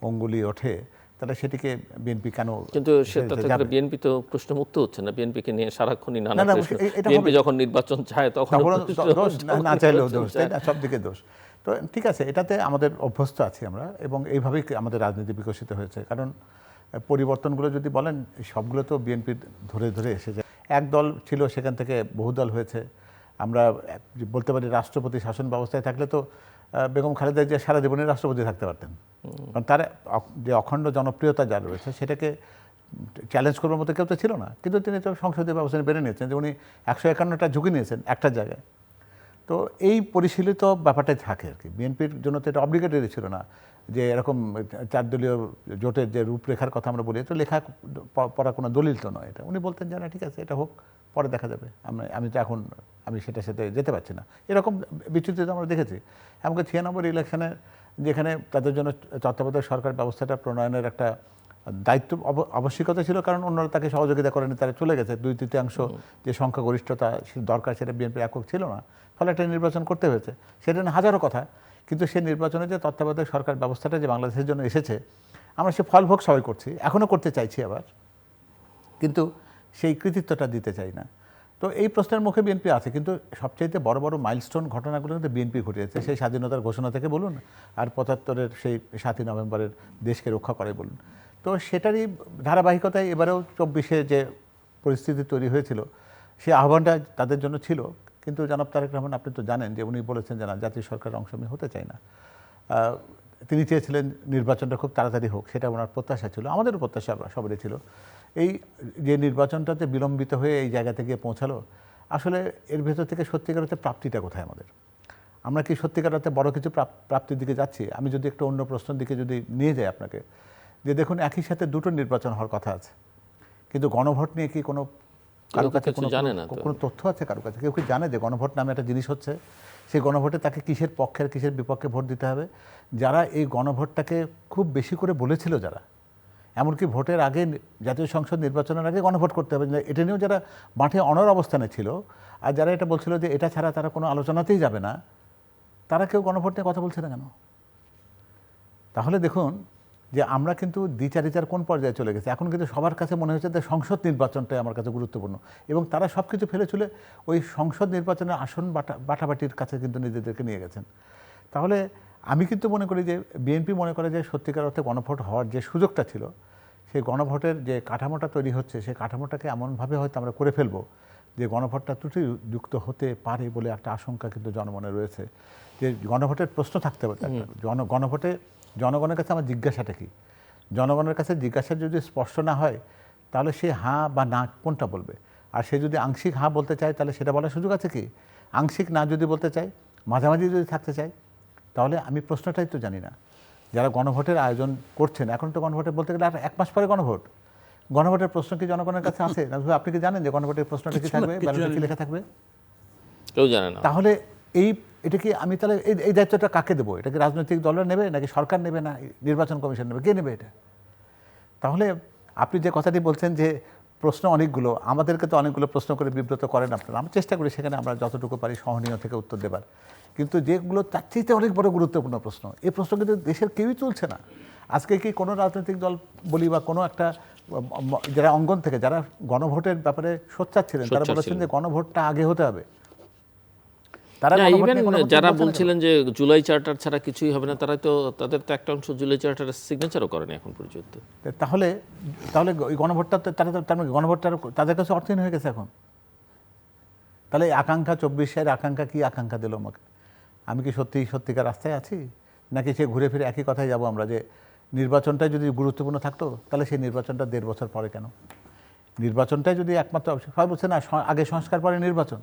অঙ্গুলি ওঠে তাহলে সেটিকে বিএনপি কেন। কিন্তু সেটা থেকে বিএনপি তো প্রশ্নমুক্ত হচ্ছে না, বিএনপিকে নিয়ে সারাক্ষণই নানা প্রশ্ন। বিএনপি যখন নির্বাচন চায় তখন না চাইলেও দোষ, তাই না, সব দিকে দোষ। তো ঠিক আছে, এটাতে আমাদের অভ্যস্ত আছি আমরা, এবং এইভাবেই আমাদের রাজনীতি বিকশিত হয়েছে। কারণ পরিবর্তনগুলো যদি বলেন সবগুলো তো বিএনপির ধরে ধরে এসে যায়। এক দল ছিল, সেখান থেকে বহু দল হয়েছে। আমরা বলতে পারি রাষ্ট্রপতি শাসন ব্যবস্থায় থাকলে তো বেগম খালেদা জিয়া সারা জীবনের রাষ্ট্রপতি থাকতে পারতেন, কারণ তার যে অখণ্ড জনপ্রিয়তা যা রয়েছে সেটাকে চ্যালেঞ্জ করবার মতো কেউ তো ছিল না। কিন্তু তিনি তো সংসদীয় ব্যবস্থা বেড়ে নিয়েছেন যে উনি 151টা ঝুঁকি নিয়েছেন একটা জায়গায়। তো এই পরিশীলিত ব্যাপারটাই থাকে আর কি। বিএনপির জন্য তো এটা অব্লিগেটরি ছিল না যে এরকম 4 দলীয় জোটের যে রূপরেখার কথা আমরা বলি, তো লেখা পড়া কোনো দলিল তো নয় এটা। উনি বলতেন যে না ঠিক আছে, এটা হোক, পরে দেখা যাবে, আমি তো এখন আমি সেটার সাথে যেতে পারছি না। এরকম বিচ্যুতি আমরা দেখেছি। এমনকি 96 ইলেকশনে যেখানে তাদের জন্য তত্ত্বাবধায়ক সরকার ব্যবস্থাটা প্রণয়নের একটা দায়িত্ব আবশ্যিকতা ছিল, কারণ অন্যরা তাকে সহযোগিতা করেনি, তারা চলে গেছে। 2/3 যে সংখ্যাগরিষ্ঠতা দরকার সেটা বিএনপির একক ছিল না, ফলে একটা নির্বাচন করতে হয়েছে। সেটা নিয়ে হাজারো কথা, কিন্তু সেই নির্বাচনে যে তত্ত্বাবধায়ক সরকার ব্যবস্থাটা যে বাংলাদেশের জন্য এসেছে, আমরা সে ফলভোগ সবাই করছি, এখনও করতে চাইছি আবার, কিন্তু সেই কৃতিত্বটা দিতে চাই না। তো এই প্রশ্নের মুখে বিএনপি আছে, কিন্তু সবচাইতে বড় বড় মাইলস্টোন ঘটনাগুলো কিন্তু বিএনপি ঘটিয়েছে। সেই স্বাধীনতার ঘোষণা থেকে বলুন, আর 75-এর সেই 7ই নভেম্বরের দেশকে রক্ষা করে বলুন। তো সেটারই ধারাবাহিকতায় এবারেও 24-এ যে পরিস্থিতি তৈরি হয়েছিল, সেই আহ্বানটা তাদের জন্য ছিল। কিন্তু জনাব তারেক রহমান, আপনি তো জানেন যে উনি বলেছেন যে না, জাতীয় সরকারের অংশ আমি হতে চাই না। তিনি চেয়েছিলেন নির্বাচনটা খুব তাড়াতাড়ি হোক, সেটা ওনার প্রত্যাশা ছিল, আমাদেরও প্রত্যাশা সবারই ছিল। এই যে নির্বাচনটাতে বিলম্বিত হয়ে এই জায়গাতে গিয়ে পৌঁছালো, আসলে এর ভেতর থেকে সত্যিকার অর্থে প্রাপ্তিটা কোথায় আমাদের? আমরা কি সত্যিকার অর্থে বড় কিছু প্রাপ্তির দিকে যাচ্ছি? আমি যদি একটু অন্য প্রশ্নের দিকে যদি নিয়ে যাই আপনাকে, যে দেখুন একই সাথে দুটো নির্বাচন হওয়ার কথা আছে, কিন্তু গণভোট নিয়ে কি কোনো কারো কাছে কোনো তথ্য আছে? কারো কাছে কেউ কি জানে যে গণভোট নামে একটা জিনিস হচ্ছে? সেই গণভোটে তাকে কিসের পক্ষে আর কিসের বিপক্ষে ভোট দিতে হবে? যারা এই গণভোটটাকে খুব বেশি করে বলেছিল, যারা এমনকি ভোটের আগে, জাতীয় সংসদ নির্বাচনের আগে গণভোট করতে হবে, এটা নিয়েও যারা মাঠে অনড় অবস্থানে ছিল, আর যারা এটা বলছিল যে এটা ছাড়া তারা কোনো আলোচনাতেই যাবে না, তারা কেউ গণভোট নিয়ে কথা বলছে না কেন? তাহলে দেখুন যে আমরা কিন্তু দ্বিচারিতার কোন পর্যায়ে চলে গেছে। এখন কিন্তু সবার কাছে মনে হচ্ছে যে সংসদ নির্বাচনটাই আমার কাছে গুরুত্বপূর্ণ, এবং তারা সব কিছু ফেলে চলে ওই সংসদ নির্বাচনের আসন বাটাবাটির কাছে কিন্তু নিজেদেরকে নিয়ে গেছেন। তাহলে আমি কিন্তু মনে করি যে বিএনপি মনে করে যে সত্যিকার অর্থে গণভোট হওয়ার যে সুযোগটা ছিল, সেই গণভোটের যে কাঠামোটা তৈরি হচ্ছে, সেই কাঠামোটাকে এমনভাবে হয়তো আমরা করে ফেলবো যে গণভোটটা ত্রুটিযুক্ত হতে পারে বলে একটা আশঙ্কা কিন্তু জনমনে রয়েছে। যে গণভোটের প্রশ্ন থাকতে হবে, গণভোটে জনগণের কাছে আমার জিজ্ঞাসাটা কি? জনগণের কাছে জিজ্ঞাসা যদি স্পষ্ট না হয় তাহলে সে হ্যাঁ বা না কোনটা বলবে। আর সে যদি আংশিক হ্যাঁ বলতে চায় তাহলে সেটা বলার সুযোগ আছে কি? আংশিক না যদি বলতে চায়, মাঝামাঝি যদি থাকতে চায়, তাহলে আমি প্রশ্নটাই তো জানি না। যারা গণভোটের আয়োজন করছেন, এখন তো গণভোটে বলতে গেলে আর 1 মাস পরে গণভোট, গণভোটের প্রশ্ন কি জনগণের কাছে আছে? আপনি কি জানেন যে গণভোটের প্রশ্নটা কি থাকবে, ব্যালটে কি লেখা থাকবে? কেউ জানে না। তাহলে এটা কি আমি তাহলে এই দায়িত্বটা কাকে দেবো? এটা কি রাজনৈতিক দলরা নেবে, নাকি সরকার নেবে, না নির্বাচন কমিশন নেবে? কে নেবে এটা? তাহলে আপনি যে কথাটি বলছেন যে প্রশ্ন অনেকগুলো, আমাদেরকে তো অনেকগুলো প্রশ্ন করে বিব্রত করেন আপনারা। আমরা চেষ্টা করি সেখানে আমরা যতটুকু পারি সহনীয় থেকে উত্তর দেবার, কিন্তু যেগুলো তার চাইতে অনেক বড় গুরুত্বপূর্ণ প্রশ্ন, এই প্রশ্ন কিন্তু দেশের কেউই তুলছে না। আজকে কি কোনো রাজনৈতিক দল বলি বা কোনো একটা যারা অঙ্গন থেকে, যারা গণভোটের ব্যাপারে সোচ্চার ছিলেন, তারা বলেছেন যে গণভোটটা আগে হতে হবে। তারা ইভেন যারা বলছিলেন যে জুলাই চার্টার ছাড়া কিছুই হবে না, তারা তো, তাদের তো একটা অংশ জুলাই চার্টারের সিগনেচারও করেনি এখন পর্যন্ত। তাহলে ওই গণভোটটা তার মানে গণভোটটা তাদের কাছে অর্থহীন হয়ে গেছে এখন। তাহলে আকাঙ্ক্ষা 24-এর আকাঙ্ক্ষা কি আকাঙ্ক্ষা দিল আমাকে? আমি কি সত্যিকার রাস্তায় আছি, নাকি সে ঘুরে ফিরে একই কথায় যাব আমরা, যে নির্বাচনটাই যদি গুরুত্বপূর্ণ থাকতো তাহলে সেই নির্বাচনটা 1.5 বছর পরে কেন? নির্বাচনটাই যদি একমাত্র, সবাই বলছে না আগে সংস্কার পরে নির্বাচন,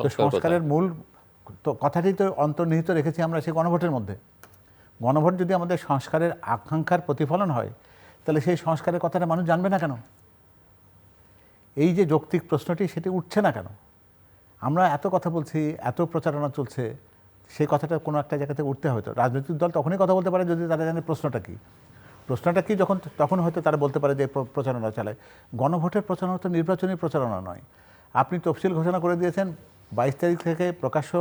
তো সংস্কারের মূল তো কথাটি তো অন্তর্নিহিত রেখেছি আমরা সেই গণভোটের মধ্যে। গণভোট যদি আমাদের সংস্কারের আকাঙ্ক্ষার প্রতিফলন হয়, তাহলে সেই সংস্কারের কথাটা মানুষ জানবে না কেন? এই যে যৌক্তিক প্রশ্নটি, সেটি উঠছে না কেন? আমরা এত কথা বলছি, এত প্রচারণা চলছে, সেই কথাটা কোনো একটা জায়গাতে উঠতে হয়তো। রাজনৈতিক দল তখনই কথা বলতে পারে যদি তারা জানে প্রশ্নটা কী, তখন হয়তো তারা বলতে পারে যে প্রচারণা চালায়। গণভোটের প্রচারণা তো নির্বাচনী প্রচারণা নয়। আপনি তফসিল ঘোষণা করে দিয়েছেন, 22 তারিখ থেকে প্রকাশ্য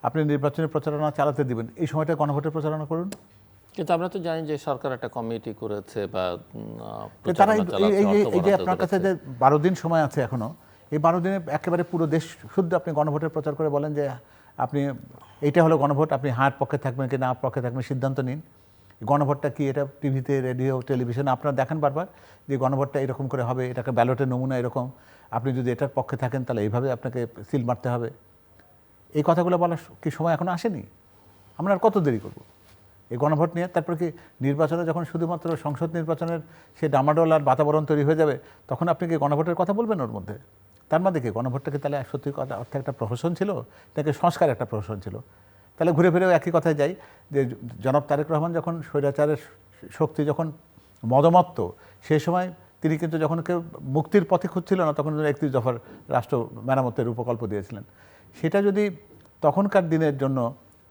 আপনি নির্বাচনী প্রচারণা চালাতে দিবেন, এই সময়টা গণভোটের প্রচারণা করুন। কিন্তু আমরা তো জানি যে সরকার একটা কমিটি করেছে বা তারা এই যে আপনার কাছে যে 12 দিন সময় আছে এখনো, এই 12 দিনে একেবারে পুরো দেশ শুদ্ধ আপনি গণভোটের প্রচার করে বলেন যে আপনি এইটা হলো গণভোট, আপনি হার পক্ষে থাকবেন কি না পক্ষে থাকবেন সিদ্ধান্ত নিন। গণভোটটা কি, এটা টিভিতে, রেডিও, টেলিভিশনে আপনারা দেখান বারবার যে গণভোটটা এরকম করে হবে, এটাকে ব্যালটের নমুনা এরকম, আপনি যদি এটার পক্ষে থাকেন তাহলে এইভাবে আপনাকে সিল মারতে হবে। এই কথাগুলো বলার কি সময় এখনো আসেনি? আমরা আর কত দেরি করব এই গণভোট নিয়ে? তারপর কি নির্বাচনে যখন শুধুমাত্র সংসদ নির্বাচনের সে ডামাডোল আর বাতাবরণ তৈরি হয়ে যাবে, তখন আপনি কি গণভোটের কথা বলবেন ওর মধ্যে? তার মধ্যে কি গণভোটটাকে তাহলে সত্যি কথা অর্থে একটা প্রহসন ছিল, নাকি সংস্কার একটা প্রহসন ছিল? তাহলে ঘুরে ফিরেও একই কথায় যাই যে জনাব তারেক রহমান যখন স্বৈরাচারের শক্তি যখন মদমত্ত, সেই সময় তিনি কিন্তু যখন কেউ মুক্তির পথে খুঁজছিল না, তখন 31 দফার রাষ্ট্র মেরামতের উপকল্প দিয়েছিলেন। সেটা যদি তখনকার দিনের জন্য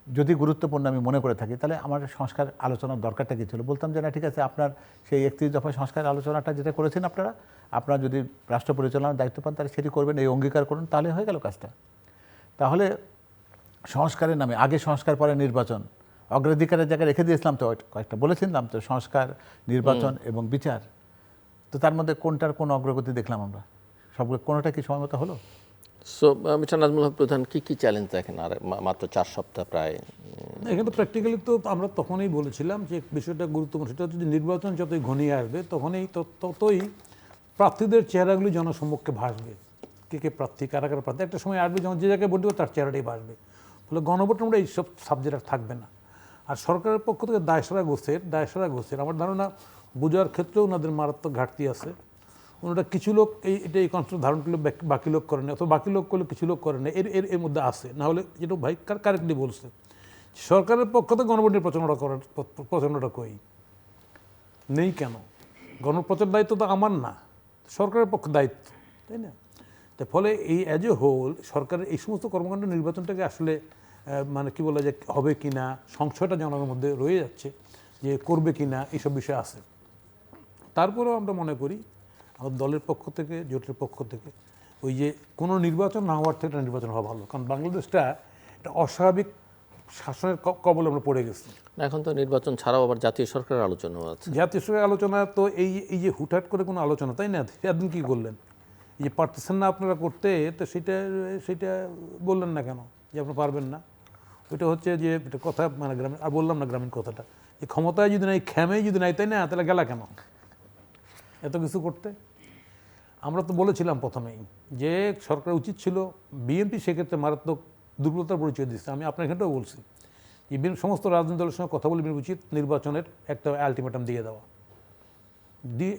যদি গুরুত্বপূর্ণ আমি মনে করে থাকি, তাহলে আমার সংস্কার আলোচনার দরকারটা কী ছিল? বলতাম যে না, ঠিক আছে, আপনার সেই 31 দফায় সংস্কার আলোচনাটা যেটা করেছেন আপনারা যদি রাষ্ট্র পরিচালনার দায়িত্ব পান তাহলে সেটি করবেন, এই অঙ্গীকার করুন, তাহলে হয়ে গেল কাজটা। তাহলে সংস্কারের নামে আগে সংস্কার পরে নির্বাচন, অগ্রাধিকারের জায়গায় রেখে দিয়েছিলাম তো, কয়েকটা বলেছিলাম তো, সংস্কার, নির্বাচন এবং বিচার। তো তার মধ্যে কোনটার কোন অগ্রগতি দেখলাম আমরা? সবগুলো কোনোটা কি সময় মতো হলো? সো মিস্টার নাজমুল হক প্রধান, কী চ্যালেঞ্জ দেখেন আর মাত্র 4 সপ্তাহ প্রায়? এখানে প্র্যাকটিক্যালি তো আমরা তখনই বলেছিলাম যে বিষয়টা গুরুত্বপূর্ণ, সেটা হচ্ছে যে নির্বাচন যতই ঘনিয়ে আসবে ততই প্রার্থীদের চেহারাগুলি জনসম্মুখে ভাসবে। কে প্রার্থী, কারা প্রার্থী, একটা সময় আসবে যখন যে জায়গায় ভোট দেবে তার চেহারাটাই ভাসবে। ফলে গণভোটের মধ্যে এইসব সাবজেক্ট আর থাকবে না। আর সরকারের পক্ষ থেকে দায়সারা গোছের আমার ধারণা বোঝার ক্ষেত্রেও ওনাদের মারাত্মক ঘাটতি আছে। ওনারা কিছু লোক এই কনসেপ্ট ধারণ করলে বাকি লোক করে না, অথবা বাকি লোক করলে কিছু লোক করে না, এর মধ্যে আছে। না হলে যেটা ভাই কারেক্টলি বলছে, সরকারের পক্ষ থেকে গণভোটের প্রচারণাটা কই নেই কেন? গণপ্রচার দায়িত্ব তো আমার না, সরকারের পক্ষে দায়িত্ব, তাই না? তার ফলে এই অ্যাজ এ হোল সরকারের এই সমস্ত কর্মকাণ্ড নির্বাচনটাকে আসলে মানে কি বলা যায়, হবে কি না, সংশয়টা জনগণের মধ্যে রয়ে যাচ্ছে যে করবে কি না, এইসব বিষয় আছে। তারপরেও আমরা মনে করি আমাদের দলের পক্ষ থেকে, জোটের পক্ষ থেকে, ওই যে কোনো নির্বাচন না হওয়ার থেকে নির্বাচন হওয়া ভালো। কারণ বাংলাদেশটা একটা অস্বাভাবিক শাসনের কবলে আমরা পড়ে গেছি। এখন তো নির্বাচন ছাড়াও আবার জাতীয় সরকারের আলোচনাও আছে। জাতীয় সরকারের আলোচনা তো এই যে হুটহাট করে কোনো আলোচনা, তাই না? সেদিন কী করলেন, এই যে পারতেছেন না আপনারা করতে, তো সেটা বললেন না কেন যে আপনারা পারবেন না? ওইটা হচ্ছে যে এটা কথা, মানে গ্রামীণ, আর বললাম না গ্রামীণ কথাটা, যে ক্ষমতায় যদি নাই, খেমেই যদি নাই, তাই না, তাহলে গেলা কেন এত কিছু করতে? আমরা তো বলেছিলাম প্রথমেই যে সরকার উচিত ছিল, বিএনপি সেক্ষেত্রে মারাত্মক দুর্বলতার পরিচয় দিচ্ছে। আমি আপনার এখানটাও বলছি যে সমস্ত রাজনৈতিক দলের সঙ্গে কথা বলে উচিত নির্বাচনের একটা আলটিমেটাম দিয়ে দেওয়া,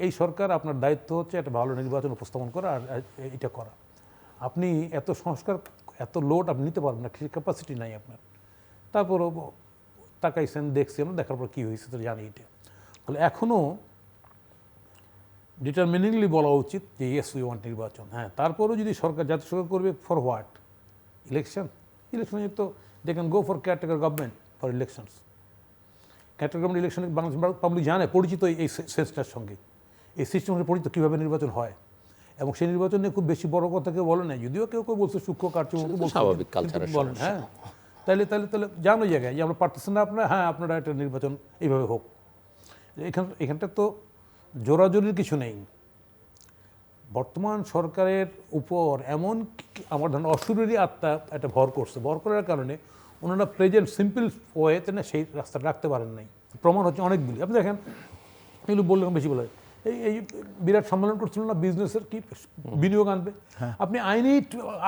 এই সরকার আপনার দায়িত্ব হচ্ছে একটা ভালো নির্বাচন উপস্থাপন করা আর এটা করা। আপনি এত সংস্কার এত লোড আপনি নিতে পারবেন না, সেই ক্যাপাসিটি নাই আপনার। তারপরও তাকাইছেন, দেখছেন, দেখার পর কী হয়েছে তো জানি এটা। ফলে এখনও ডিটারমিনিংলি বলা উচিত যে ইয়েস উই ওয়ান্ট নির্বাচন। হ্যাঁ, তারপরেও যদি সরকার জাতীয় সরকার করবে ফর হোয়াট? ইলেকশনে তো they can go for caretaker government for elections. Caretaker government ইলেকশনে বাংলাদেশ পাবলিক জানে, পরিচিত এই সেন্সটার সঙ্গে, এই সিস্টেমের পরিচিত কীভাবে নির্বাচন হয়, এবং সেই নির্বাচন নিয়ে খুব বেশি বড় কথা কেউ বলে নাই, যদিও কেউ কেউ বলছে সূক্ষ্ম কার্যক্রম স্বাভাবিক কালচারের বলেন। হ্যাঁ, তাহলে জানো জায়গায় যে আমরা পারতেছেন না আপনারা, হ্যাঁ আপনারা একটা নির্বাচন এইভাবে হোক। এখানটা তো জোরাজোরির কিছু নেই। বর্তমান সরকারের উপর এমন আমার ধরেন অসুরেরই আত্মা একটা ভর করছে, ভর করার কারণে ওনারা প্রেজেন্ট সিম্পল ওয়েতে না সেই রাস্তাটা রাখতে পারেন নাই। প্রমাণ হচ্ছে অনেকগুলি। আপনি দেখেন, এগুলো বললাম বেশি বলে, এই বিরাট সম্মেলন করছিল না বিজনেসের, কি বিনিয়োগ আনবে, আপনি আইনি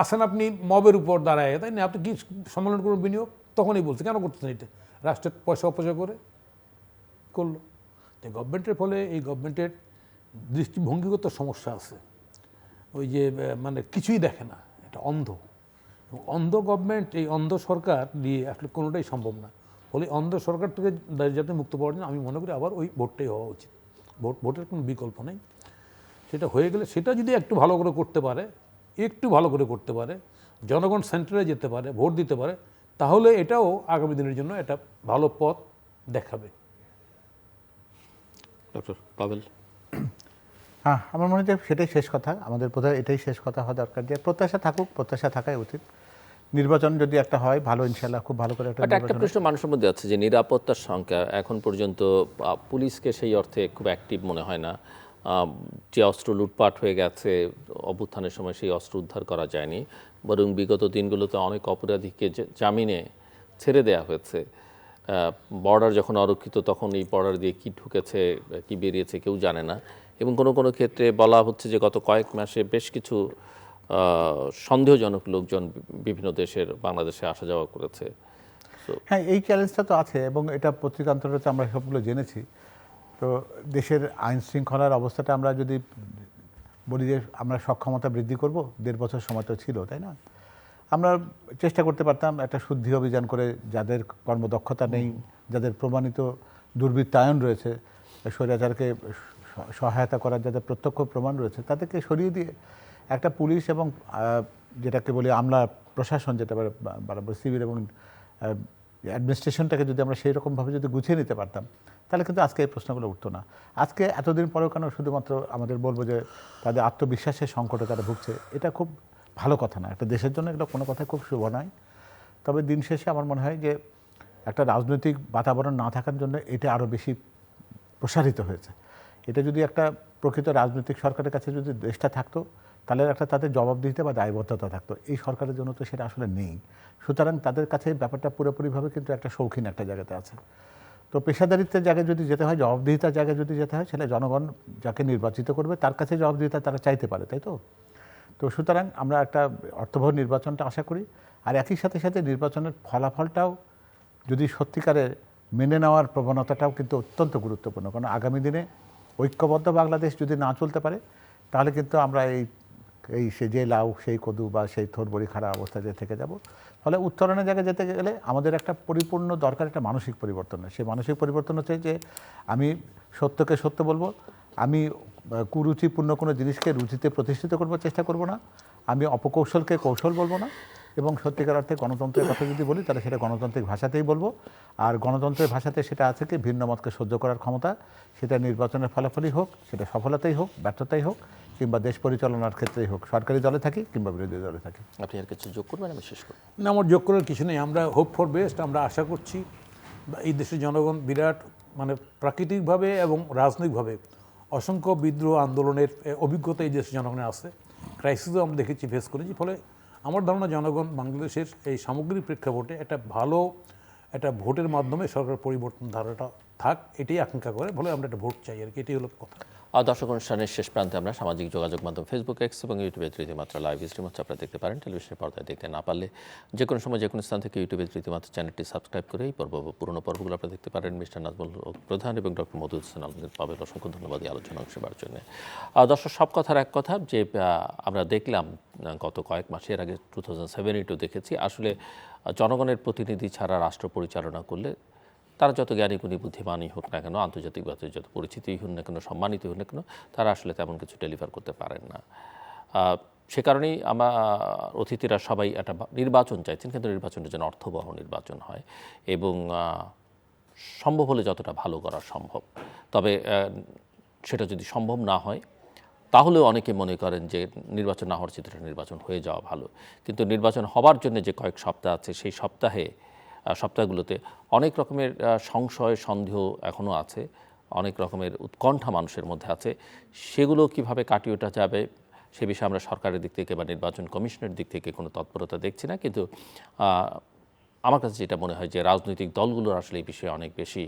আসেন আপনি মবের উপর দাঁড়ায়, তাই না? আপনি কি সম্মেলন করবেন বিনিয়োগ? তখনই বলছে কেন করতেছেন এটা? রাষ্ট্রের পয়সা অপচয় করে করলো। তো গভর্নমেন্টের ফলে এই গভর্নমেন্টের দৃষ্টিভঙ্গিগত সমস্যা আছে, ওই যে মানে কিছুই দেখে না, এটা অন্ধ। অন্ধ গভর্নমেন্ট, এই অন্ধ সরকার দিয়ে আসলে কোনোটাই সম্ভব না। ফলে অন্ধ সরকার থেকে যাতে মুক্ত পাওয়ার জন্য আমি মনে করি আবার ওই ভোটটাই হওয়া উচিত। ভোটের কোনো বিকল্প নেই। সেটা হয়ে গেলে, সেটা যদি একটু ভালো করে করতে পারে, জনগণ সেন্টারে যেতে পারে, ভোট দিতে পারে, তাহলে এটাও আগামী দিনের জন্য একটা ভালো পথ দেখাবে। ডক্টর পাভেল। হ্যাঁ, আমার মনে হয় সেটাই শেষ কথা, আমাদের বোধহয় এটাই শেষ কথা হওয়া দরকার, যে প্রত্যাশা থাকুক, প্রত্যাশা থাকাই উচিত। নির্বাচন যদি একটা হয় ভালো, ইনশাল্লাহ খুব ভালো করে একটা প্রশ্ন মানুষের মধ্যে আছে যে নিরাপত্তার সংখ্যা এখন পর্যন্ত পুলিশকে সেই অর্থে খুব অ্যাক্টিভ মনে হয় না। যে অস্ত্র লুটপাট হয়ে গেছে অভ্যুত্থানের সময়, সেই অস্ত্র উদ্ধার করা যায়নি, বরং বিগত দিনগুলোতে অনেক অপরাধীকে জামিনে ছেড়ে দেয়া হয়েছে। বর্ডার যখন অরক্ষিত তখন এই বর্ডার দিয়ে কি ঢুকেছে কি বেরিয়েছে কেউ জানে না, এবং কোনো কোনো ক্ষেত্রে বলা হচ্ছে যে গত কয়েক মাসে বেশ কিছু সন্দেহজনক লোকজন বিভিন্ন দেশের বাংলাদেশে আসা যাওয়া করেছে। হ্যাঁ, এই চ্যালেঞ্জটা তো আছে, এবং এটা পত্রিকান্তরে আমরা সবগুলো জেনেছি। তো দেশের আইন শৃঙ্খলার অবস্থাটা আমরা যদি বলি যে আমরা সক্ষমতা বৃদ্ধি করব, 1.5 বছর সময় তো ছিল, তাই না? আমরা চেষ্টা করতে পারতাম একটা শুদ্ধি অভিযান করে, যাদের কর্মদক্ষতা নেই, যাদের প্রমাণিত দুর্বৃত্তায়ন রয়েছে, স্বৈরাচারকে সহায়তা করার যাদের প্রত্যক্ষ প্রমাণ রয়েছে, তাদেরকে সরিয়ে দিয়ে একটা পুলিশ এবং যেটাকে বলি আমলা প্রশাসন, যেটা বরাবর সিভিল এবং অ্যাডমিনিস্ট্রেশনটাকে যদি আমরা সেই রকমভাবে যদি গুছিয়ে নিতে পারতাম, তাহলে কিন্তু আজকে এই প্রশ্নগুলো উঠতো না। আজকে এতদিন পরেও কেন শুধুমাত্র আমাদের বলবো যে তাদের আত্মবিশ্বাসের সংকটে তারা ভুগছে, এটা খুব ভালো কথা না, একটা দেশের জন্য এগুলো কোনো কথাই খুব শুভ নয়। তবে দিন শেষে আমার মনে হয় যে একটা রাজনৈতিক বাতাবরণ না থাকার জন্য এটা আরও বেশি প্রসারিত হয়েছে। এটা যদি একটা প্রকৃত রাজনৈতিক সরকারের কাছে যদি দেশটা থাকতো, তাহলে একটা তাদের জবাবদিহিতা বা দায়বদ্ধতা থাকতো। এই সরকারের জন্য তো সেটা আসলে নেই। সুতরাং তাদের কাছে ব্যাপারটা পুরোপুরিভাবে কিন্তু একটা শৌখিন একটা জায়গাতে আছে। তো পেশাদারিত্বের জায়গায় যদি যেতে হয়, জবাবদিহিতার জায়গায় যদি যেতে হয়, সেটা জনগণ যাকে নির্বাচিত করবে তার কাছে জবাবদিহিতা তারা চাইতে পারে, তাই তো? তো সুতরাং আমরা একটা অর্থবহ নির্বাচনটা আশা করি, আর একই সাথে সাথে নির্বাচনের ফলাফলটাও যদি সত্যিকারের মেনে নেওয়ার প্রবণতাটাও কিন্তু অত্যন্ত গুরুত্বপূর্ণ। কারণ আগামী দিনে ঐক্যবদ্ধ বাংলাদেশ যদি না চলতে পারে, তাহলে কিন্তু আমরা সে যে লাউ সেই কদু বা সেই থোরবড়ি খাড়া অবস্থায় থেকে যাব। ফলে উত্তরণের জায়গায় যেতে গেলে আমাদের একটা পরিপূর্ণ দরকার একটা মানসিক পরিবর্তন। সেই মানসিক পরিবর্তন হচ্ছে যে আমি সত্যকে সত্য বলবো, আমি কুরুচিপূর্ণ কোনো জিনিসকে রুচিতে প্রতিষ্ঠিত করবার চেষ্টা করব না, আমি অপকৌশলকে কৌশল বলবো না, এবং সত্যিকার অর্থে গণতন্ত্রের কথা যদি বলি তাহলে সেটা গণতান্ত্রিক ভাষাতেই বলবো। আর গণতন্ত্রের ভাষাতে সেটা আছে কি, ভিন্ন মতকে সহ্য করার ক্ষমতা, সেটা নির্বাচনের ফলাফলই হোক, সেটা সফলতাই হোক, ব্যর্থতাই হোক, কিংবা দেশ পরিচালনার ক্ষেত্রেই হোক, সরকারি দলে থাকি কিংবা বিরোধী দলে থাকি। আপনি আর কিছু যোগ করবেন? আমি শেষ করব না, আমার যোগ করার কিছু নেই। আমরা হোপ ফর বেস্ট, আমরা আশা করছি এই দেশের জনগণ বিরাট মানে প্রাকৃতিকভাবে এবং রাজনৈতিকভাবে অসংখ্য বিদ্রোহ আন্দোলনের অভিজ্ঞতা এই দেশের জনগণের আছে, ক্রাইসিসও আমরা দেখেছি, ফেস করেছি। ফলে আমার ধারণা জনগণ বাংলাদেশের এই সামগ্রিক প্রেক্ষাপটে একটা ভালো একটা ভোটের মাধ্যমে সরকার পরিবর্তন ধারাটা থাক, এটাই আকাঙ্ক্ষা করে। ফলে আমরা একটা ভোট চাই আর কি, এটাই হলো কথা। দর্শক অনুষ্ঠানের শেষ প্রান্তে আমরা সামাজিক যোগাযোগ মাধ্যম ফেসবুক, এক্স এবং ইউটিউবে তৃতীয় মাত্রা লাইভ স্ট্রিম হচ্ছে আপনারা দেখতে পারেন। টেলিভিশনের পর্দায় দেখতে না পারলে যে কোনো সময় যে কোনো স্থান থেকে ইউটিউবে তৃতীয় মাত্রা চ্যানেলটি সাবস্ক্রাইব করে এই পুরনো পর্বগুলো আপনারা দেখতে পারেন। মিস্টার নাজমুল হক প্রধান এবং ডক্টর মধুর হোসেন আলমগীর পাবেল অসংখ্য ধন্যবাদ এই আলোচনা অংশ নেওয়ার জন্য। দর্শক, সব কথার এক কথা যে আমরা দেখলাম গত কয়েক মাসের আগে 2007-এও দেখেছি আসলে জনগণের প্রতিনিধি ছাড়া রাষ্ট্র পরিচালনা করলে তারা যত জ্ঞানী গুণী বুদ্ধিমানই হোক না কেন, আন্তর্জাতিকভাবে যত পরিচিতই হোক না কেন, সম্মানিত হোক না কেন, তারা আসলে তেমন কিছু ডেলিভার করতে পারেন না। সে কারণেই আমার অতিথিরা সবাই একটা নির্বাচন চাইছেন, কিন্তু নির্বাচনটা যেন অর্থবহ নির্বাচন হয় এবং সম্ভব হলে যতটা ভালো করা সম্ভব। তবে সেটা যদি সম্ভব না হয় তাহলেও অনেকে মনে করেন যে নির্বাচন না হওয়ার চিত্রটা নির্বাচন হয়ে যাওয়া ভালো। কিন্তু নির্বাচন হবার জন্য যে কয়েক সপ্তাহ আছে সেই সপ্তাহগুলোতে অনেক রকমের সংশয় সন্দেহ এখনও আছে, অনেক রকমের উৎকণ্ঠা মানুষের মধ্যে আছে। সেগুলো কিভাবে কাটিয়ে ওঠা যাবে সে বিষয়ে আমরা সরকারের দিক থেকে বা নির্বাচন কমিশনের দিক থেকে কোনো তৎপরতা দেখছি না। কিন্তু আমার কাছে যেটা মনে হয় যে রাজনৈতিক দলগুলোর আসলে এই বিষয়ে অনেক বেশি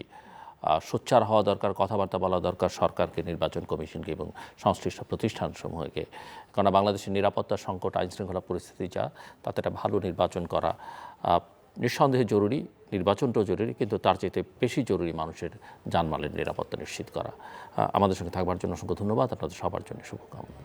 সোচ্চার হওয়া দরকার, কথাবার্তা বলা দরকার সরকারকে, নির্বাচন কমিশনকে এবং সংশ্লিষ্ট প্রতিষ্ঠানসমূহকে। কারণ বাংলাদেশের নিরাপত্তা সংকট, আইনশৃঙ্খলা পরিস্থিতি যা, তাতে একটা ভালো নির্বাচন করা নিঃসন্দেহে জরুরি, নির্বাচনটাও জরুরি, কিন্তু তার চাইতে বেশি জরুরি মানুষের জানমালের নিরাপত্তা নিশ্চিত করা। আমাদের সঙ্গে থাকবার জন্য অসংখ্য ধন্যবাদ, আপনাদের সবার জন্য শুভকামনা।